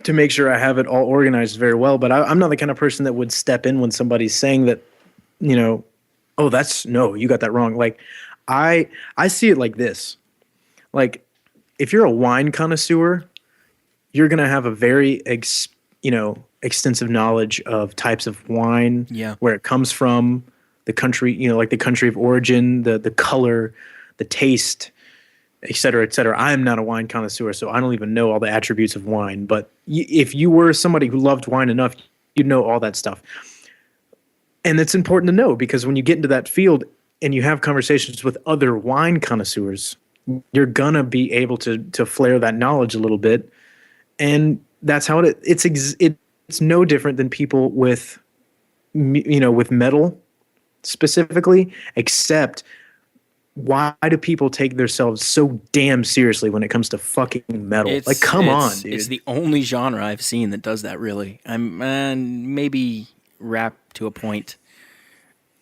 make sure I have it all organized very well. But I'm not the kind of person that would step in when somebody's saying that, oh, you got that wrong. Like I see it like this. Like if you're a wine connoisseur, you're going to have a very, extensive knowledge of types of wine, where it comes from, the country, like the country of origin, the color, the taste, et cetera, et cetera. I am not a wine connoisseur, so I don't even know all the attributes of wine. But if you were somebody who loved wine enough, you'd know all that stuff. And it's important to know because when you get into that field and you have conversations with other wine connoisseurs, you're gonna be able to flare that knowledge a little bit. And that's how it's no different than people with metal specifically, except why do people take themselves so damn seriously when it comes to fucking metal? Come on, dude. It's the only genre I've seen that does that, really. Maybe rap to a point,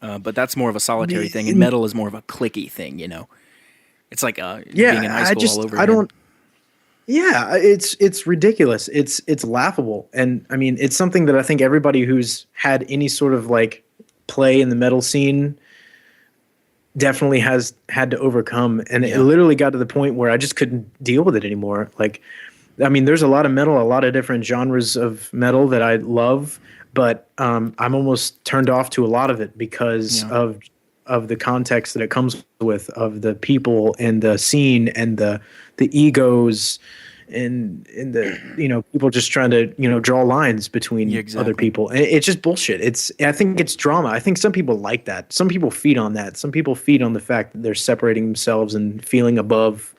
but that's more of a solitary thing, and metal is more of a clicky thing, It's like being in high school all over again. Yeah, it's ridiculous. It's laughable. And, I mean, it's something that I think everybody who's had any sort of, play in the metal scene definitely has had to overcome, and it literally got to the point where I just couldn't deal with it anymore. There's a lot of metal, a lot of different genres of metal that I love, but I'm almost turned off to a lot of it because of the context that it comes with, of the people and the scene and the egos and the people just trying to draw lines between other people. And it's just bullshit. I think it's drama. I think some people like that. Some people feed on that. Some people feed on the fact that they're separating themselves and feeling above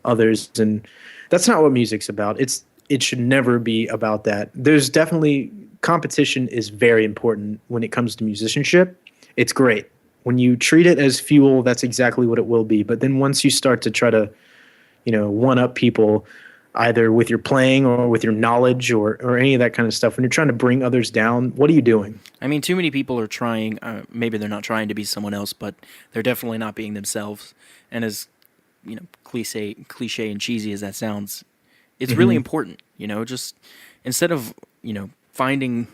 others, and that's not what music's about. It should never be about that. There's definitely competition is very important when it comes to musicianship. It's great. When you treat it as fuel, that's exactly what it will be. But then once you start to try to one up people, either with your playing or with your knowledge or any of that kind of stuff, when you're trying to bring others down, what are you doing? I mean, too many people are trying, maybe they're not trying to be someone else, but they're definitely not being themselves. And as, cliche and cheesy as that sounds, it's really important, just instead of, finding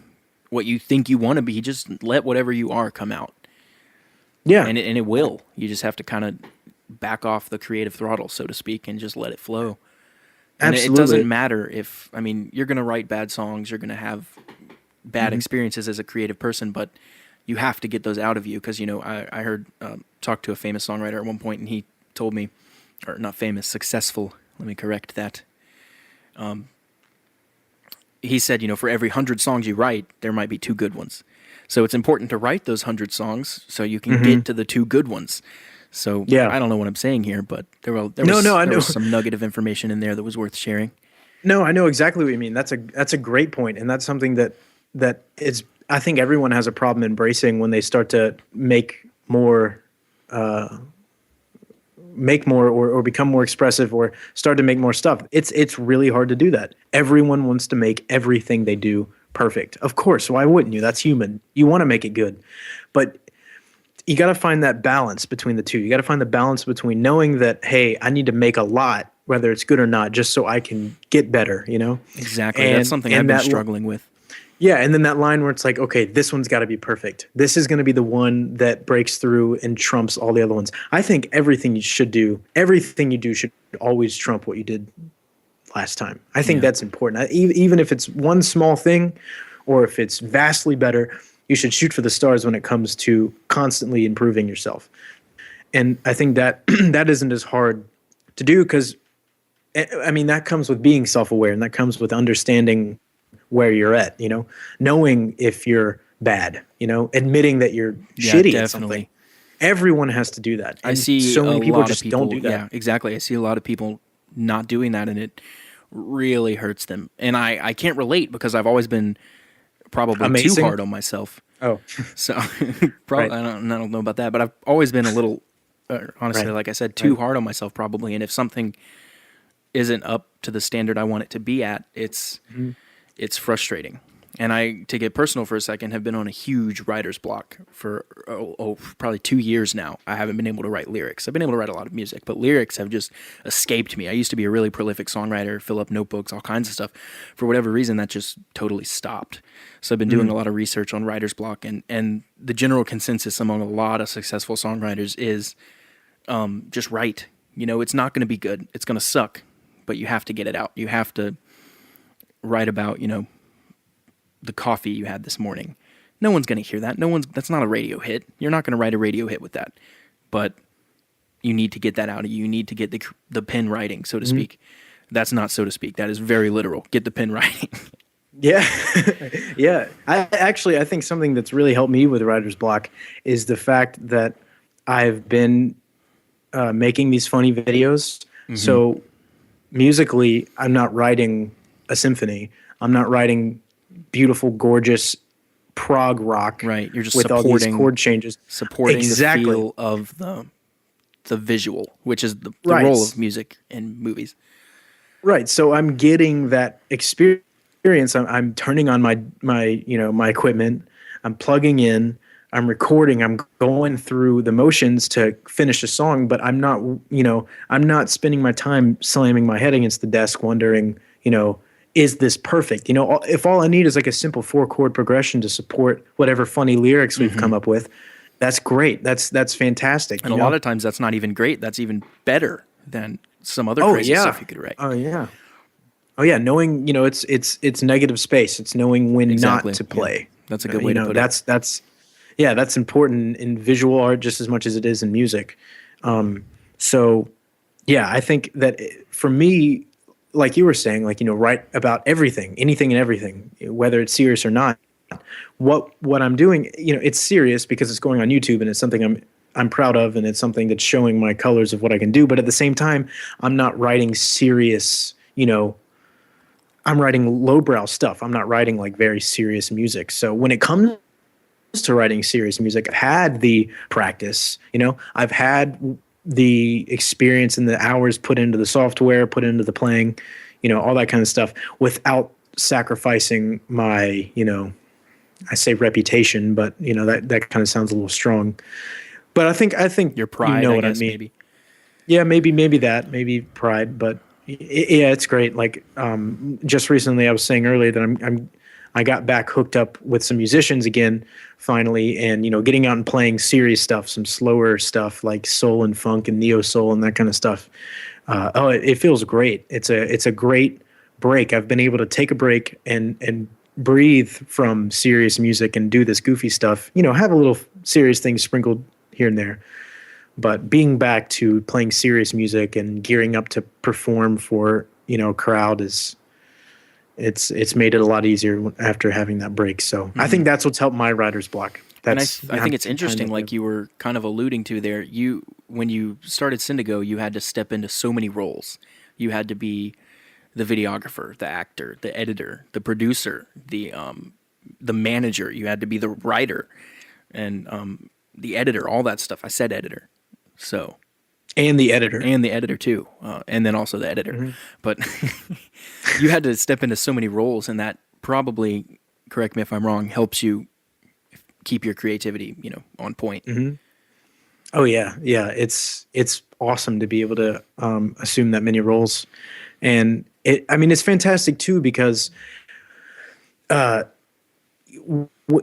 what you think you want to be, just let whatever you are come out. Yeah. And it will. You just have to kind of back off the creative throttle, so to speak, and just let it flow. And Absolutely. it doesn't matter you're going to write bad songs, you're going to have bad experiences as a creative person, but you have to get those out of you. Because, you know, I heard, talk to a famous songwriter at one point, and he told me, or not famous, successful, let me correct that. He said, you know, for every 100 songs you write, there might be 2 good ones. So it's important to write those 100 songs so you can get to the 2 good ones. So Yeah. I don't know what I'm saying here, but there was some nugget of information in there that was worth sharing. No, I know exactly what you mean. That's a great point, and that's something that is, I think everyone has a problem embracing when they start to make more or become more expressive or start to make more stuff. It's really hard to do that. Everyone wants to make everything they do perfect. Of course, why wouldn't you? That's human. You want to make it good. But you got to find that balance between the two. You got to find the balance between knowing that, hey, I need to make a lot, whether it's good or not, just so I can get better, you know? Exactly. That's something I've been struggling with. Yeah, and then that line where it's like, okay, this one's got to be perfect. This is going to be the one that breaks through and trumps all the other ones. I think everything you do should always trump what you did last time. I think that's important. Even if it's one small thing or if it's vastly better, you should shoot for the stars when it comes to constantly improving yourself. And I think that that isn't as hard to do because, I mean, that comes with being self-aware, and that comes with understanding where you're at, you know, knowing if you're bad, you know, admitting that you're shitty at something. Everyone has to do that. I see so many people lot just of people don't do that. Yeah, exactly. I see a lot of people not doing that, and it really hurts them. And I can't relate because I've always been probably too hard on myself. Oh, so probably, I don't know about that, but I've always been a little, honestly, like I said, too hard on myself probably. And if something isn't up to the standard I want it to be at, it's frustrating. And to get personal for a second, have been on a huge writer's block for probably 2 years now. I haven't been able to write lyrics. I've been able to write a lot of music, but lyrics have just escaped me. I used to be a really prolific songwriter, fill up notebooks, all kinds of stuff. For whatever reason, that just totally stopped. So I've been doing a lot of research on writer's block, and the general consensus among a lot of successful songwriters is just write. You know, it's not going to be good. It's going to suck, but you have to get it out. You have to write about, you know, the coffee you had this morning. No one's going to hear that. That's not a radio hit. You're not going to write a radio hit with that. But you need to get that out of you. You need to get the pen writing, so to speak. That's not so to speak. That is very literal. Get the pen writing. Yeah. Yeah. I think something that's really helped me with writer's block is the fact that I've been making these funny videos. So musically, I'm not writing a symphony. I'm not writing beautiful, gorgeous prog rock. Right. You're just with supporting all these chord changes. Supporting the feel of the visual, which is the role of music in movies. Right. So I'm getting that experience. I'm turning on my equipment. I'm plugging in. I'm recording. I'm going through the motions to finish a song, but I'm not spending my time slamming my head against the desk wondering, is this perfect? If all I need is like a simple 4-chord progression to support whatever funny lyrics we've come up with, that's great. That's fantastic. And a lot of times that's not even great. That's even better than some other crazy stuff you could write. Oh yeah. Knowing, it's negative space. It's knowing when not to play. Yeah. That's a good way to put it. That's important in visual art just as much as it is in music. So yeah, I think that for me, like you were saying, write about everything, anything and everything, whether it's serious or not. What I'm doing, it's serious because it's going on YouTube and it's something I'm proud of, and it's something that's showing my colors of what I can do. But at the same time, I'm not writing serious, I'm writing lowbrow stuff. I'm not writing like very serious music. So when it comes to writing serious music, I've had the practice, I've had the experience and the hours put into the software, put into the playing, all that kind of stuff without sacrificing my, I say reputation, but that kind of sounds a little strong. But I think your pride, what I mean. Maybe. Yeah, maybe pride, but yeah, it's great. Like just recently I was saying earlier that I got back hooked up with some musicians again, finally, and getting out and playing serious stuff, some slower stuff like soul and funk and neo soul and that kind of stuff. It feels great. It's a great break. I've been able to take a break and breathe from serious music and do this goofy stuff, have a little serious things sprinkled here and there. But being back to playing serious music and gearing up to perform for, crowd it's made it a lot easier after having that break. So I think that's what's helped my writer's block. I think it's interesting, like you were kind of alluding to there. When you started Cyndago, you had to step into so many roles. You had to be the videographer, the actor, the editor, the producer, the manager. You had to be the writer and the editor, all that stuff. I said editor, so and the editor too, and then also the editor. But you had to step into so many roles, and that probably, correct me if I'm wrong, helps you keep your creativity, on point. Oh yeah. It's awesome to be able to assume that many roles. And it's fantastic too, because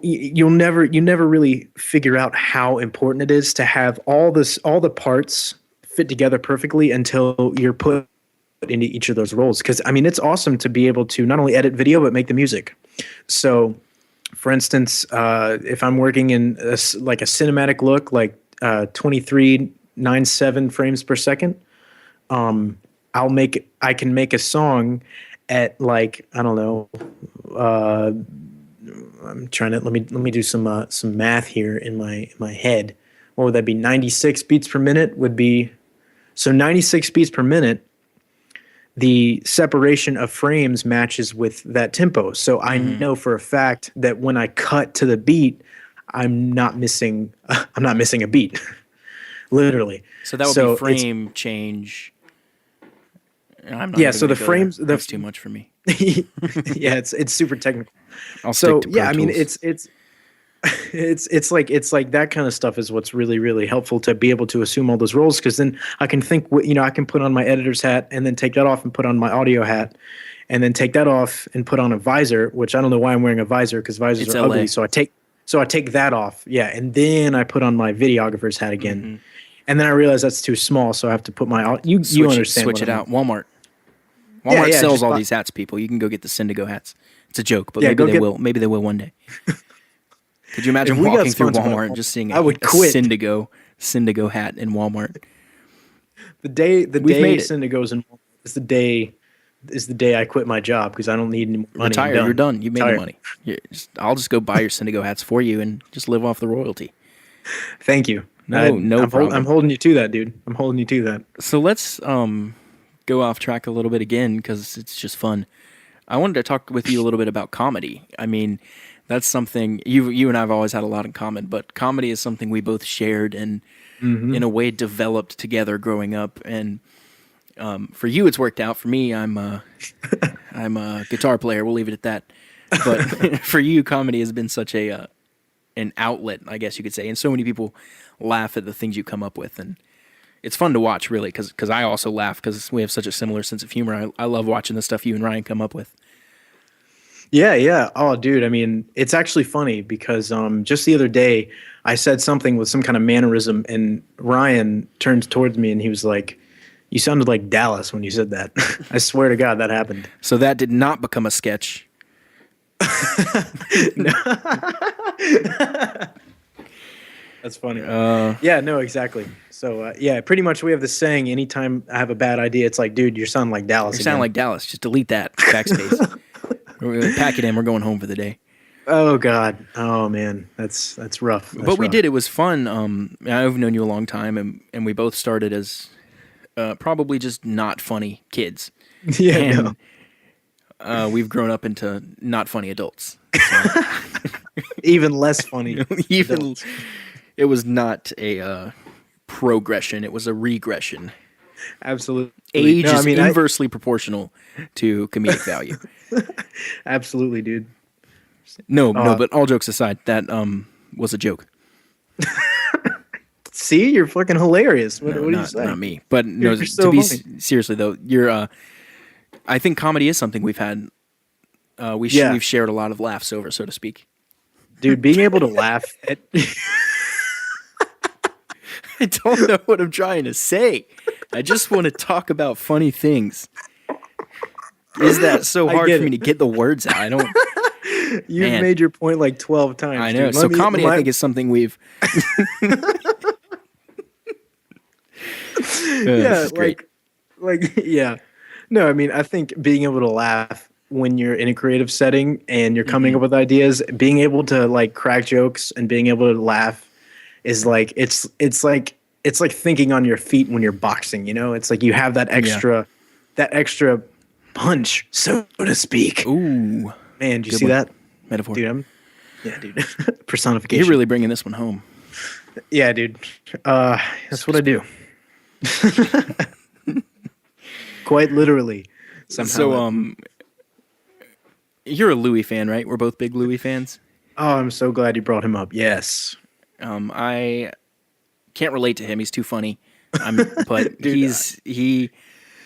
you never really figure out how important it is to have all the parts fit together perfectly until you're put into each of those roles. Because it's awesome to be able to not only edit video but make the music. So, for instance, if I'm working in a cinematic look, like 2397 frames per second, I can make a song at like, I don't know, I'm trying to let me do some math here in my head. What would that be? 96 beats per minute would be, so 96 beats per minute. The separation of frames matches with that tempo. So I know for a fact that when I cut to the beat, I'm not missing a beat. Literally. So that would be frame change. I'm not so the frames, that's too much for me. Yeah, it's super technical. I'll stick to Pro Tools. It's like that kind of stuff is what's really, really helpful to be able to assume all those roles, because then I can think, I can put on my editor's hat and then take that off and put on my audio hat and then take that off and put on a visor, which I don't know why I'm wearing a visor, because visors are ugly. So I take that off. Yeah. And then I put on my videographer's hat again. And then I realize that's too small. So I have to put my, you understand. Switch it out. Walmart sells all these hats, people. You can go get the Cyndago hats. It's a joke, but maybe they will. Maybe they will one day. Could you imagine walking through Walmart and just seeing a Cyndago hat in Walmart? The day Cyndago's in Walmart is the day I quit my job, because I don't need any more money. Retire. You're done. You made the money. I'll just go buy your Cyndago hats for you and just live off the royalty. Thank you. No problem. I'm holding you to that, dude. I'm holding you to that. So let's go off track a little bit again, because it's just fun. I wanted to talk with you a little bit about comedy. That's something you and I have always had a lot in common, but comedy is something we both shared and in a way developed together growing up. And for you, it's worked out. For me, I'm a guitar player. We'll leave it at that. But for you, comedy has been such an outlet, I guess you could say. And so many people laugh at the things you come up with, and it's fun to watch, really, because I also laugh because we have such a similar sense of humor. I love watching the stuff you and Ryan come up with. Yeah. Oh, dude. It's actually funny because just the other day I said something with some kind of mannerism, and Ryan turned towards me and he was like, "You sounded like Dallas when you said that." I swear to God, that happened. So that did not become a sketch. That's funny. Yeah, no, exactly. So, pretty much we have this saying, anytime I have a bad idea, it's like, dude, you sound like Dallas. You sound like Dallas. Just delete that. Backspace. We're going to pack it in. We're going home for the day. Oh, God. Oh, man. That's rough. But we did. It was fun. I've known you a long time, and we both started as probably just not funny kids. Yeah, and we've grown up into not funny adults. So. Even less funny adults. It was not a progression. It was a regression. Absolutely. Age is inversely proportional to comedic value. Absolutely, dude. No, but all jokes aside, that was a joke. See, you're fucking hilarious. What do you say? Not me. But no, so seriously though, you're. I think comedy is something we've had. We've shared a lot of laughs over, so to speak. Dude, being able to laugh at. I don't know what I'm trying to say. I just want to talk about funny things. Is that so hard for me to get the words out? I don't. You've Man. made your point like 12 times. I know. Dude. So comedy, I think, is something we've. Yeah, yeah. No, I mean, I think being able to laugh when you're in a creative setting and you're coming up with ideas, being able to like crack jokes and being able to laugh is like it's like thinking on your feet when you're boxing, you know? It's like you have that extra punch, so to speak. Ooh, Man, do you good see one. that? Metaphor. Dude, dude. Personification. You're really bringing this one home. Yeah, dude. That's what I do. Quite literally. Somehow. So, you're a Louis fan, right? We're both big Louis fans. Oh, I'm so glad you brought him up. Yes. I can't relate to him. He's too funny. But Dude, he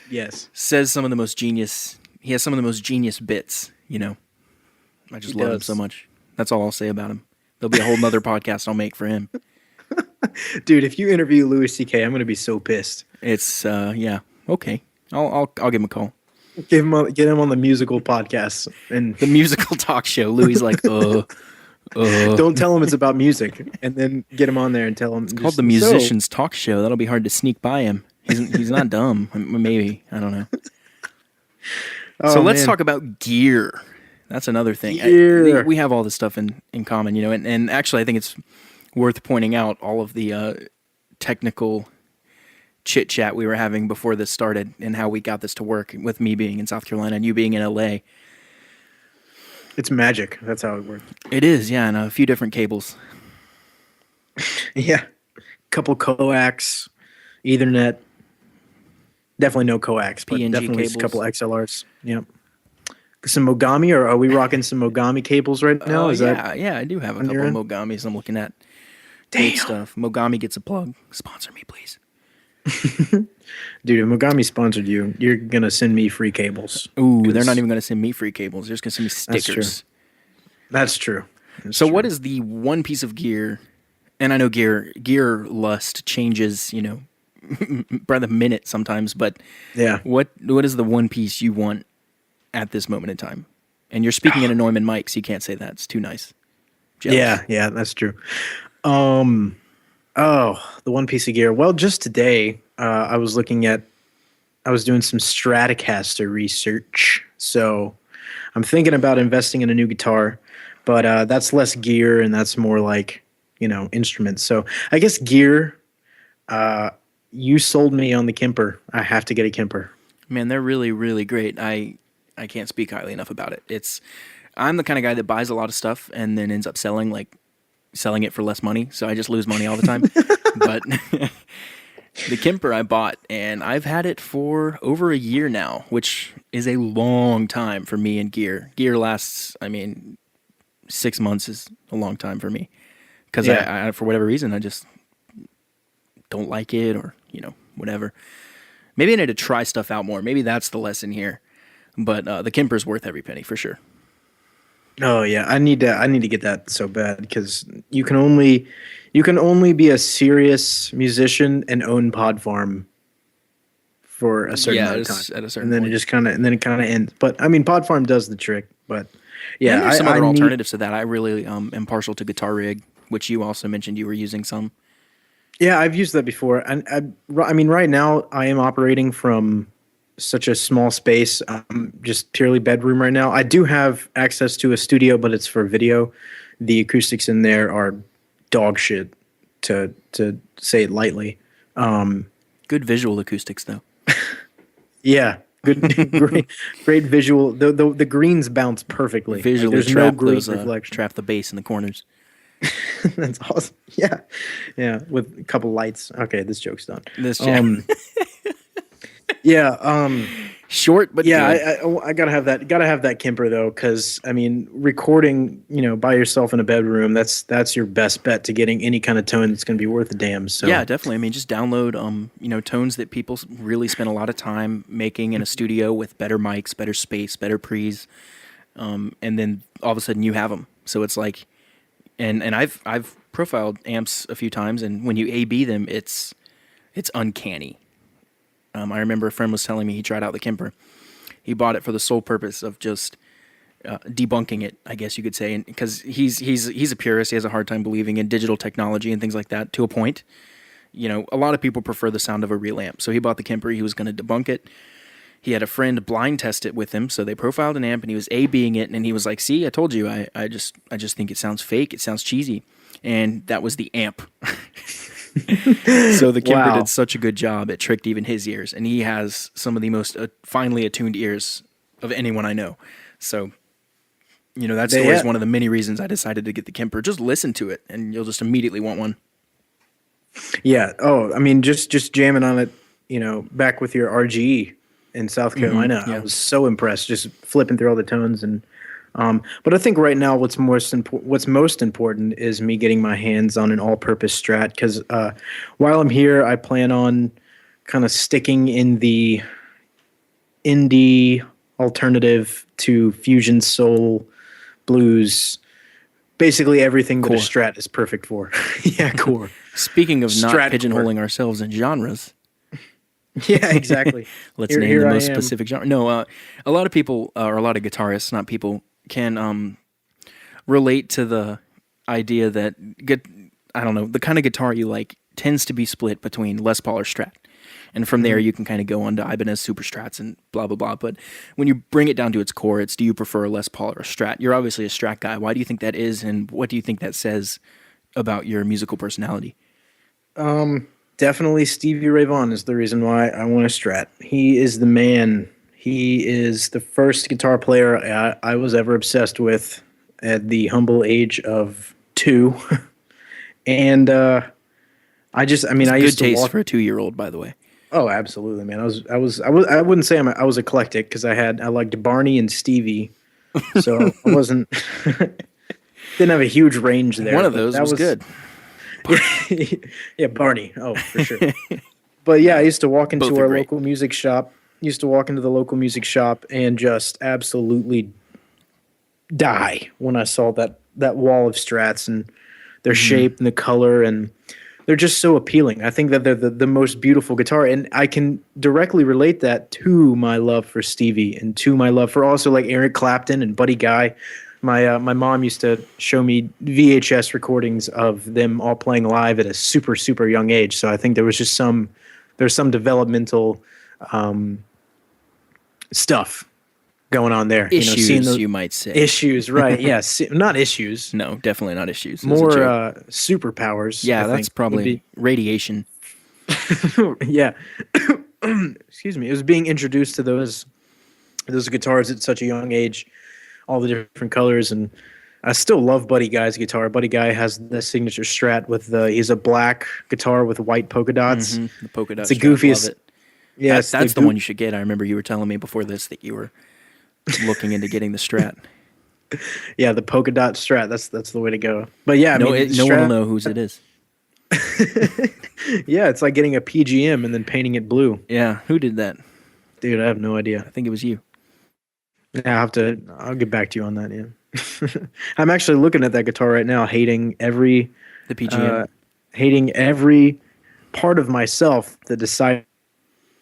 Yes. says some of the most genius. He has some of the most genius bits. You know, I just love him does. so much. That's all I'll say about him. There'll be a whole nother podcast I'll make for him. Dude, if you interview Louis C.K., I'm going to be so pissed. It's yeah, okay. I'll give him a call. Get him on the musical podcast, and The musical talk show. Louis is like, don't tell him it's about music, and then get him on there and tell him it's called the musicians talk show. That'll be hard to sneak by him. He's not dumb. Maybe, I don't know. So let's talk about gear. That's another thing. Gear. We have all this stuff in common, you know, and actually I think it's worth pointing out all of the technical chit chat we were having before this started and how we got this to work, with me being in South Carolina and you being in LA. It's magic. That's how it works. It is, yeah, and a few different cables. Yeah. Couple coax, Ethernet. Definitely no coax, but PNG definitely cables. a couple XLRs. Yep. Some Mogami, or are we rocking some Mogami cables right now? Yeah, I do have a on couple your of end? Mogamis I'm looking at. Damn. Good stuff. Mogami gets a plug. Sponsor me, please. Dude, if Mogami sponsored you, you're going to send me free cables. Ooh, they're 'Cause not even going to send me free cables. They're just going to send me stickers. That's true. That's So true. what is the one piece of gear? And I know gear lust changes, you know, by the minute sometimes, but Yeah. what is the one piece you want at this moment in time? And you're speaking in a Neumann mic, so you can't say that. It's too nice. Jealous. Yeah, that's true. The one piece of gear. Well, just today, I was doing some Stratocaster research. So I'm thinking about investing in a new guitar, but that's less gear and that's more like, you know, instruments. So I guess gear, you sold me on the Kemper. I have to get a Kemper. Man, they're really, really great. I can't speak highly enough about it. I'm the kind of guy that buys a lot of stuff and then ends up selling it for less money. So I just lose money all the time. But the Kemper I bought, and I've had it for over a year now, which is a long time for me in gear. Gear lasts, 6 months is a long time for me. Because I, for whatever reason, I just don't like it, or, you know, whatever. Maybe I need to try stuff out more. Maybe that's the lesson here. But the Kemper's worth every penny for sure. Oh yeah, I need to get that so bad, because you can only be a serious musician and own Pod Farm for a certain amount of time. At a certain and then point. it kind of ends. But I mean, Pod Farm does the trick. But yeah, And there's some other need- alternatives to that. I really am partial to Guitar Rig, which you also mentioned you were using some. Yeah, I've used that before, and I mean, right now I am operating from such a small space, just purely bedroom right now. I do have access to a studio, but it's for video. The acoustics in there are dog shit, to say it lightly. Good visual acoustics, though. Yeah, good, great visual. The greens bounce perfectly. Visually there's trap no green those, reflection. trap the bass in the corners. That's awesome. Yeah, with a couple lights. Okay, this joke's done. This short, but Yeah, good. I gotta have that. Gotta have that Kemper though, because I mean, recording, you know, by yourself in a bedroom, that's your best bet to getting any kind of tone that's gonna be worth a damn. So Yeah, definitely. I mean, just download, tones that people really spend a lot of time making in a studio with better mics, better space, better pre's, and then all of a sudden you have them. So it's like, and I've profiled amps a few times, and when you A/B them, it's uncanny. I remember a friend was telling me he tried out the Kemper. He bought it for the sole purpose of just debunking it, I guess you could say, because he's a purist. He has a hard time believing in digital technology and things like that to a point. You know, a lot of people prefer the sound of a real amp. So he bought the Kemper. He was going to debunk it. He had a friend blind test it with him. So they profiled an amp and he was A-Bing it. And he was like, see, I told you, I just think it sounds fake. It sounds cheesy. And that was the amp. So the Kemper did such a good job. It tricked even his ears. And he has some of the most finely attuned ears of anyone I know. So, you know, that story is one of the many reasons I decided to get the Kemper. Just listen to it and you'll just immediately want one. Yeah. Oh, I mean, just jamming on it, you know, back with your RGE in South Carolina. I was so impressed, just flipping through all the tones. And but I think right now what's most important is me getting my hands on an all-purpose Strat, because while I'm here, I plan on kind of sticking in the indie alternative to fusion soul blues. Basically everything that a Strat is perfect for. Yeah, core. Speaking of not pigeonholing ourselves in genres. Yeah, exactly. Let's name the most specific genre. No, a lot of people, or a lot of guitarists, not people, can relate to the idea that, I don't know, the kind of guitar you like tends to be split between Les Paul or Strat. And from there, you can kind of go on to Ibanez Super Strats and blah, blah, blah. But when you bring it down to its core, it's, do you prefer a Les Paul or a Strat? You're obviously a Strat guy. Why do you think that is, and what do you think that says about your musical personality? Definitely Stevie Ray Vaughan is the reason why I want a Strat. He is the man. He is the first guitar player I was ever obsessed with at the humble age of 2. And I used good to taste walk for a 2-year-old, by the way. Oh, absolutely, man. I wouldn't say I was eclectic, because I liked Barney and Stevie, so I wasn't didn't have a huge range there. One of those was good. Yeah, Barney. Oh, for sure. But yeah, I used to walk into our local music shop. Used to walk into the local music shop and just absolutely die when I saw that wall of Strats and their shape and the color, and they're just so appealing. I think that they're the most beautiful guitar, and I can directly relate that to my love for Stevie and to my love for also like Eric Clapton and Buddy Guy. My mom used to show me VHS recordings of them all playing live at a super, super young age. So I think there was just some developmental stuff going on there. Issues, you might say. Issues, right. Yeah, not issues. No, definitely not issues. More superpowers. Yeah, that's probably radiation. Yeah. Excuse me. It was being introduced to those guitars at such a young age, all the different colors, and I still love Buddy Guy's guitar. Buddy Guy has the signature Strat with he's a black guitar with white polka dots. The polka dots. It's the goofiest. Love it. Yes, that's the one you should get. I remember you were telling me before this that you were looking into getting the Strat. Yeah, the polka dot Strat. That's the way to go. But yeah, no one will know whose it is. Yeah, it's like getting a PGM and then painting it blue. Yeah, who did that? Dude, I have no idea. I think it was you. Yeah, I'll get back to you on that. Yeah, I'm actually looking at that guitar right now, hating the PGM, hating every part of myself that decided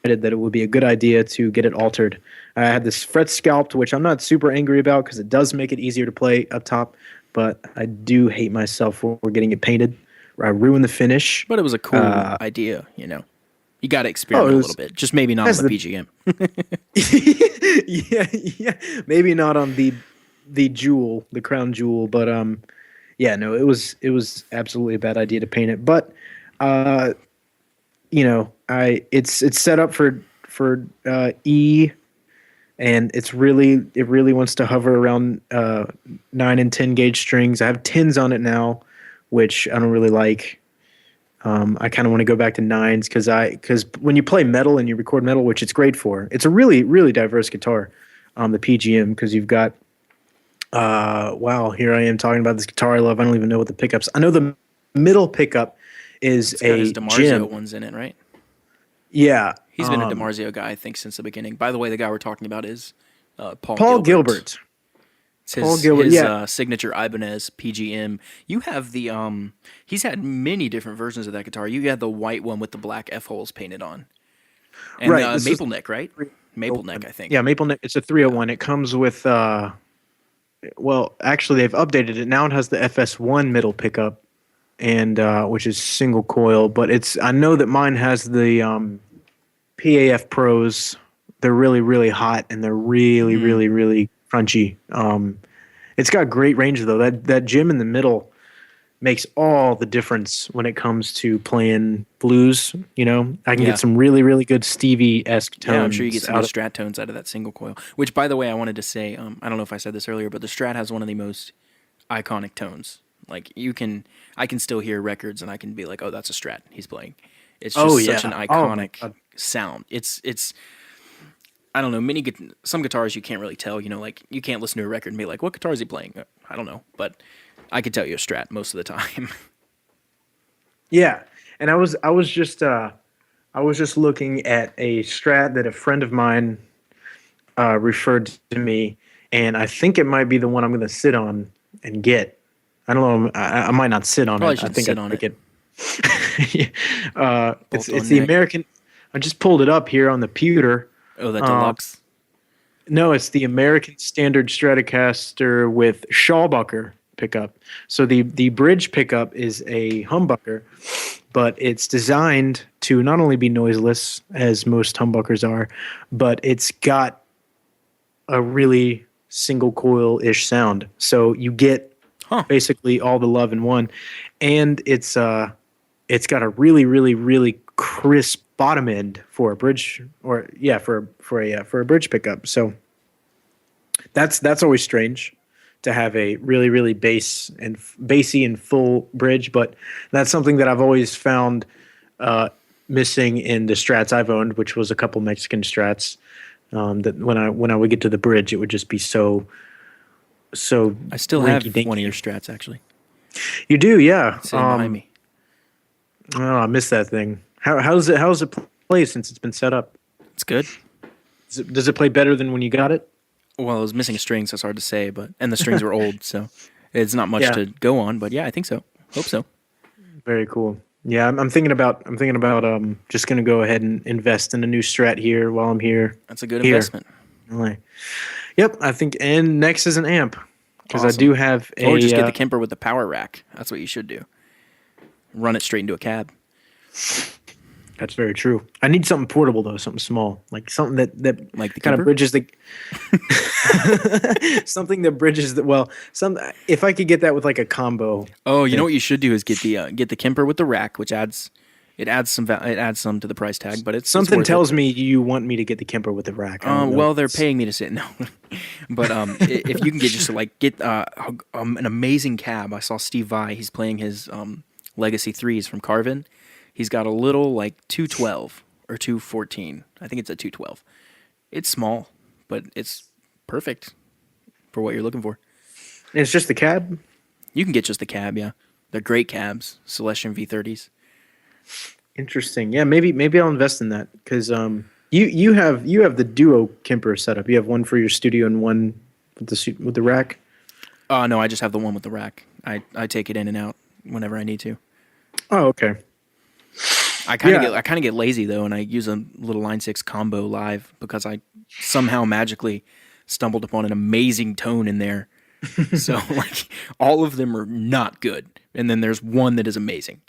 that it would be a good idea to get it altered. I had this fret sculpt, which I'm not super angry about because it does make it easier to play up top, but I do hate myself for getting it painted. I ruined the finish. But it was a cool idea, you know. You got to experiment a little bit, just maybe not on the PGM. yeah, maybe not on the jewel, the crown jewel, but yeah, no, it was absolutely a bad idea to paint it. But you know, it's set up for E, and it really wants to hover around 9 and 10 gauge strings. I have 10s on it now, which I don't really like. I kind of want to go back to 9s because when you play metal and you record metal, which it's great for, it's a really, really diverse guitar, the PGM, because you've got, wow, here I am talking about this guitar I love. I don't even know what the pickups. I know the middle pickup is it's got his DiMarzio ones in it, right? Yeah. He's been a DiMarzio guy, I think, since the beginning. By the way, the guy we're talking about is Paul Gilbert. It's his signature Ibanez PGM. You have the he's had many different versions of that guitar. You had the white one with the black F holes painted on, and right, maple neck, right? Maple neck, I think. Yeah, maple neck. It's a 301. It comes with well, actually, they've updated it. Now it has the FS1 middle pickup, and which is single coil. But I know that mine has the PAF Pros. They're really, really hot, and they're really, really, really crunchy. It's got great range though. That gym in the middle makes all the difference when it comes to playing blues. I can get some really, really good Stevie-esque tones. Yeah, I'm sure you get some good Strat tones out of that single coil. Which, by the way, I wanted to say, I don't know if I said this earlier, but the Strat has one of the most iconic tones. Like I can still hear records, and I can be like, "Oh, that's a Strat he's playing." It's just such an iconic sound. It's I don't know. Some guitars you can't really tell. Like you can't listen to a record and be like, "What guitar is he playing?" I don't know, but I could tell you a Strat most of the time. Yeah, and I was just looking at a Strat that a friend of mine referred to me, and I think it might be the one I'm going to sit on and get. I don't know. I might not sit on Probably it. I should think sit I on think it. it's the American. I just pulled it up here on the pewter. Oh, that deluxe. No, it's the American Standard Stratocaster with Schallbacher pickup. So the bridge pickup is a humbucker, but it's designed to not only be noiseless, as most humbuckers are, but it's got a really single coil-ish sound. So you get basically all the love in one. And it's got a really, really, really crisp bottom end for a bridge, for a bridge pickup. So that's always strange to have a really, really bassy and full bridge, but that's something that I've always found missing in the Strats I've owned, which was a couple Mexican Strats. That when I would get to the bridge, it would just be so. I still have rinky-dinky. one of your Strats actually. You do, yeah. Sitting behind me. Oh, I miss that thing. How's it play since it's been set up? It's good. Does it play better than when you got it? Well, it was missing a string, so it's hard to say. And the strings were old, so it's not much to go on. But yeah, I think so. Hope so. Very cool. Yeah, I'm thinking about just gonna go ahead and invest in a new Strat here while I'm here. That's a good investment. Right. Yep, I think. And next is an amp because Awesome. I do have a. Or just get the Kemper with the power rack. That's what you should do. Run it straight into a cab. That's very true. I need something portable though, something small, like something that Like the kind Kemper? of bridges the. Something that bridges the If I could get that with like a combo. Oh, you know what you should do is get the Kemper with the rack, which adds some to the price tag, but it's Something worth tells me you want me to get the Kemper with the rack. I don't know. well, they're paying me to sit. No, but if you can get an amazing cab. I saw Steve Vai. He's playing his Legacy 3s from Carvin. He's got a little like 212 or 214. I think it's a 212. It's small, but it's perfect for what you're looking for. It's just the cab. You can get just the cab, yeah. They're great cabs, Celestion V30s. Interesting. Yeah, maybe I'll invest in that because you have the duo Kemper setup. You have one for your studio and one with the rack. No, I just have the one with the rack. I take it in and out whenever I need to. Oh, okay. I kind of get lazy though, and I use a little Line 6 combo live because I somehow magically stumbled upon an amazing tone in there. So like all of them are not good, and then there's one that is amazing.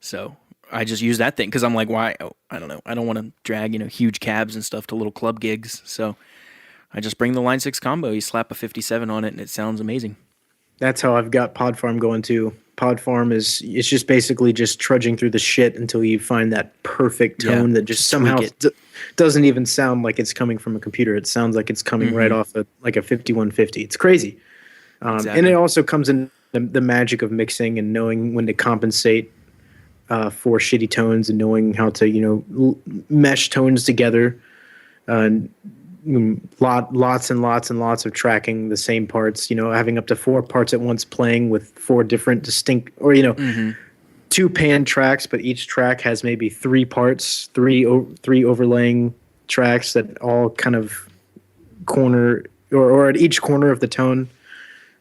So I just use that thing because I'm like, why? Oh, I don't know. I don't want to drag huge cabs and stuff to little club gigs. So I just bring the Line 6 combo. You slap a 57 on it, and it sounds amazing. That's how I've got Pod Farm going too. Pod Farm it's just basically just trudging through the shit until you find that perfect tone that just somehow doesn't even sound like it's coming from a computer. It sounds like it's coming right off like a 5150. It's crazy. Exactly. And it also comes in the magic of mixing and knowing when to compensate for shitty tones and knowing how to mesh tones together. Lots and lots and lots of tracking the same parts, having up to 4 parts at once playing with 4 different distinct, or 2 pan tracks, but each track has maybe 3 parts, three overlaying tracks that all kind of corner or at each corner of the tone.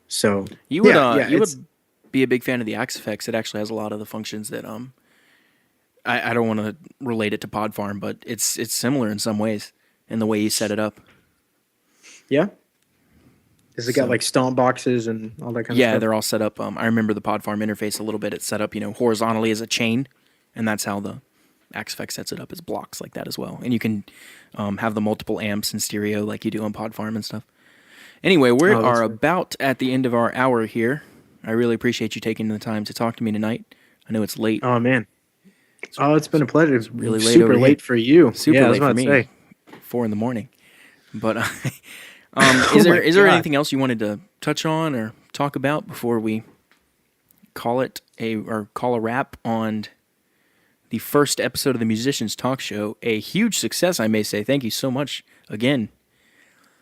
So you would be a big fan of the Axe Effects. It actually has a lot of the functions that I don't want to relate it to Pod Farm, but it's similar in some ways in the way you set it up. Yeah. Has it got like stomp boxes and all that kind of Yeah, stuff? they're all set up. I remember the pod farm interface a little bit. It's set up, horizontally as a chain, and that's how the Axfx sets it up, as blocks like that as well. And you can have the multiple amps and stereo like you do on pod farm and stuff. Anyway, we are about at the end of our hour here. I really appreciate you taking the time to talk to me tonight. I know it's late. Oh man. It's been a pleasure. It's really late super over late here. for you. Super late for to me. say. 4 a.m. But is Oh my there God. anything else you wanted to touch on or talk about before we call a wrap on the first episode of the Musicians Talk Show? A huge success, I may say. Thank you so much again.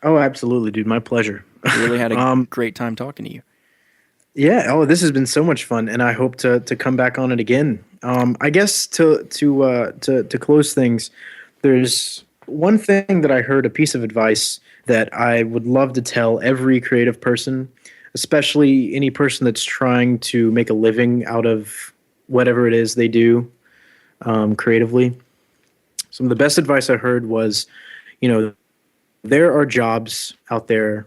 Oh, absolutely, dude. My pleasure. Really had a great time talking to you. Yeah. Oh, this has been so much fun, and I hope to come back on it again. I guess to close things, there's one thing that I heard, a piece of advice that I would love to tell every creative person, especially any person that's trying to make a living out of whatever it is they do creatively. Some of the best advice I heard was, there are jobs out there,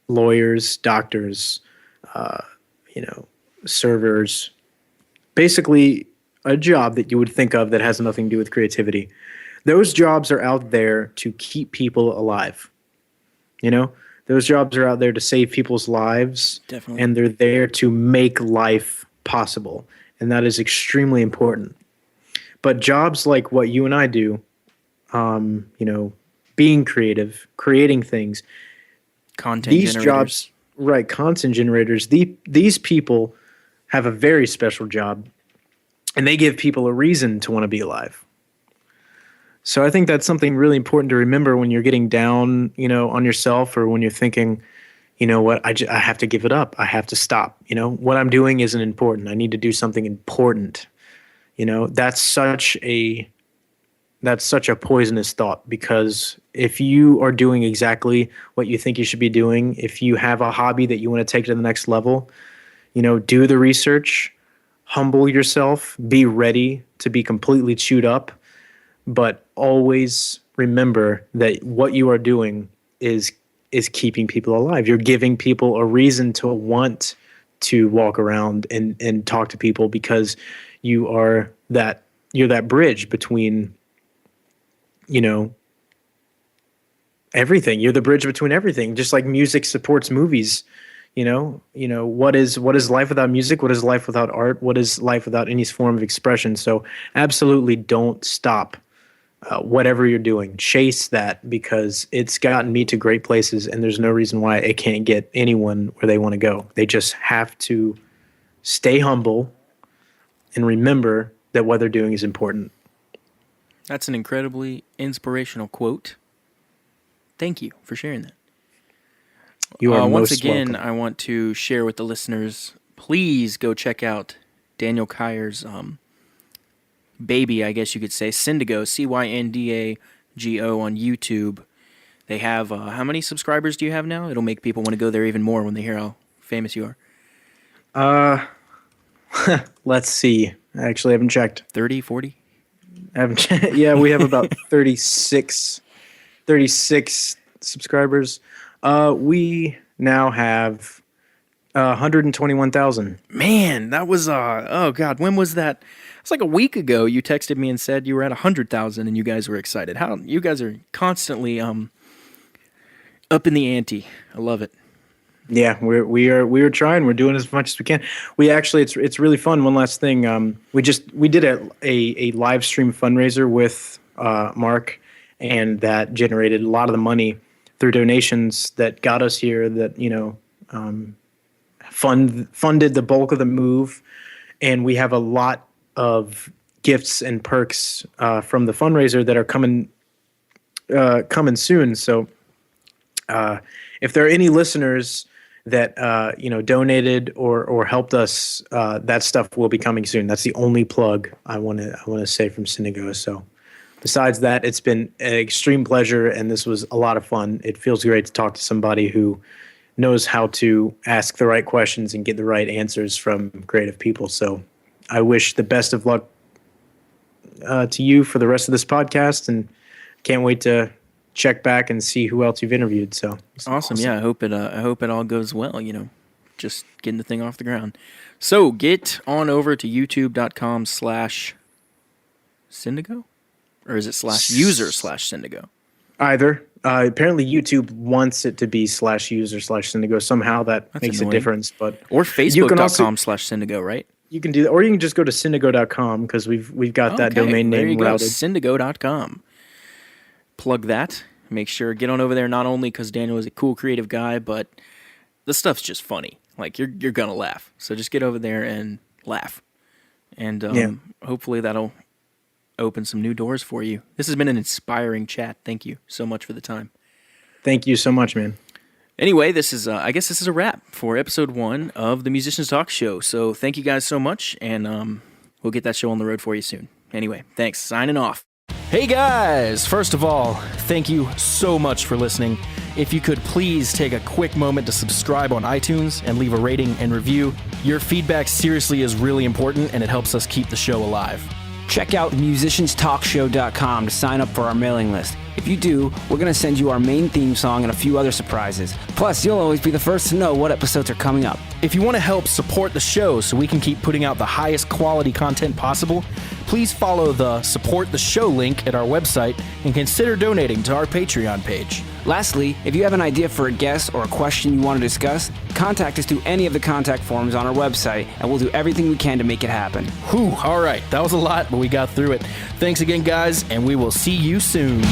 lawyers, doctors, servers, basically a job that you would think of that has nothing to do with creativity. Those jobs are out there to keep people alive. Those jobs are out there to save people's lives. Definitely. And they're there to make life possible. And that is extremely important. But jobs like what you and I do, being creative, creating things, Content these generators. jobs, right, content generators, these people have a very special job, and they give people a reason to want to be alive. So I think that's something really important to remember when you're getting down, on yourself, or when you're thinking, I have to give it up. I have to stop. What I'm doing isn't important. I need to do something important. That's such a poisonous thought, because if you are doing exactly what you think you should be doing, if you have a hobby that you want to take to the next level, do the research, humble yourself, be ready to be completely chewed up, but always remember that what you are doing is keeping people alive. You're giving people a reason to want to walk around and talk to people, because you're that bridge between everything. You're the bridge between everything. Just like music supports movies. What is life without music? What is life without art? What is life without any form of expression? So absolutely don't stop whatever you're doing. Chase that, because it's gotten me to great places, and there's no reason why it can't get anyone where they want to go. They just have to stay humble and remember that what they're doing is important. That's an incredibly inspirational quote. Thank you for sharing that. You are once most again, welcome. I want to share with the listeners, please go check out Daniel Kyre's baby, I guess you could say, Cyndago, Cyndago on YouTube. They have, how many subscribers do you have now? It'll make people want to go there even more when they hear how famous you are. Let's see. I actually haven't checked. 30, 40? Yeah, we have about 36 subscribers. We now have 121,000. Man, that was, oh God, when was that? It's like a week ago you texted me and said you were at 100,000 and you guys were excited. How you guys are constantly up in the ante. I love it. Yeah, we are trying. We're doing as much as we can. We actually, it's really fun. One last thing, we did a live stream fundraiser with Mark, and that generated a lot of the money through donations that got us here. That funded the bulk of the move, and we have a lot of gifts and perks from the fundraiser that are coming soon. So if there are any listeners that donated or helped us, that stuff will be coming soon. That's the only plug I want to say from Cyndago. So besides that, it's been an extreme pleasure, and this was a lot of fun. It feels great to talk to somebody who knows how to ask the right questions and get the right answers from creative people. So I wish the best of luck to you for the rest of this podcast, and can't wait to check back and see who else you've interviewed. So it's Awesome. Yeah, I hope it all goes well, just getting the thing off the ground. So get on over to youtube.com/cyndago, or is it /user/cyndago? Either. Apparently YouTube wants it to be /user/cyndago. Somehow that makes annoying. a difference. But Or you can also, facebook.com/cyndago, right? you can do that, or you can just go to cyndago.com because we've got that domain There you name go, routed. cyndago.com. Plug that. Make sure get on over there. Not only because Daniel is a cool, creative guy, but the stuff's just funny. Like you're gonna laugh. So just get over there and laugh, and hopefully that'll open some new doors for you. This has been an inspiring chat. Thank you so much for the time. Thank you so much, man. Anyway, I guess this is a wrap for episode 1 of the Musicians Talk Show. So thank you guys so much, and we'll get that show on the road for you soon. Anyway, thanks. Signing off. Hey guys! First of all, thank you so much for listening. If you could please take a quick moment to subscribe on iTunes and leave a rating and review. Your feedback seriously is really important, and it helps us keep the show alive. Check out musicianstalkshow.com to sign up for our mailing list. If you do, we're going to send you our main theme song and a few other surprises. Plus, you'll always be the first to know what episodes are coming up. If you want to help support the show so we can keep putting out the highest quality content possible, please follow the Support the Show link at our website and consider donating to our Patreon page. Lastly, if you have an idea for a guest or a question you want to discuss, contact us through any of the contact forms on our website, and we'll do everything we can to make it happen. Whew, all right, that was a lot, but we got through it. Thanks again, guys, and we will see you soon.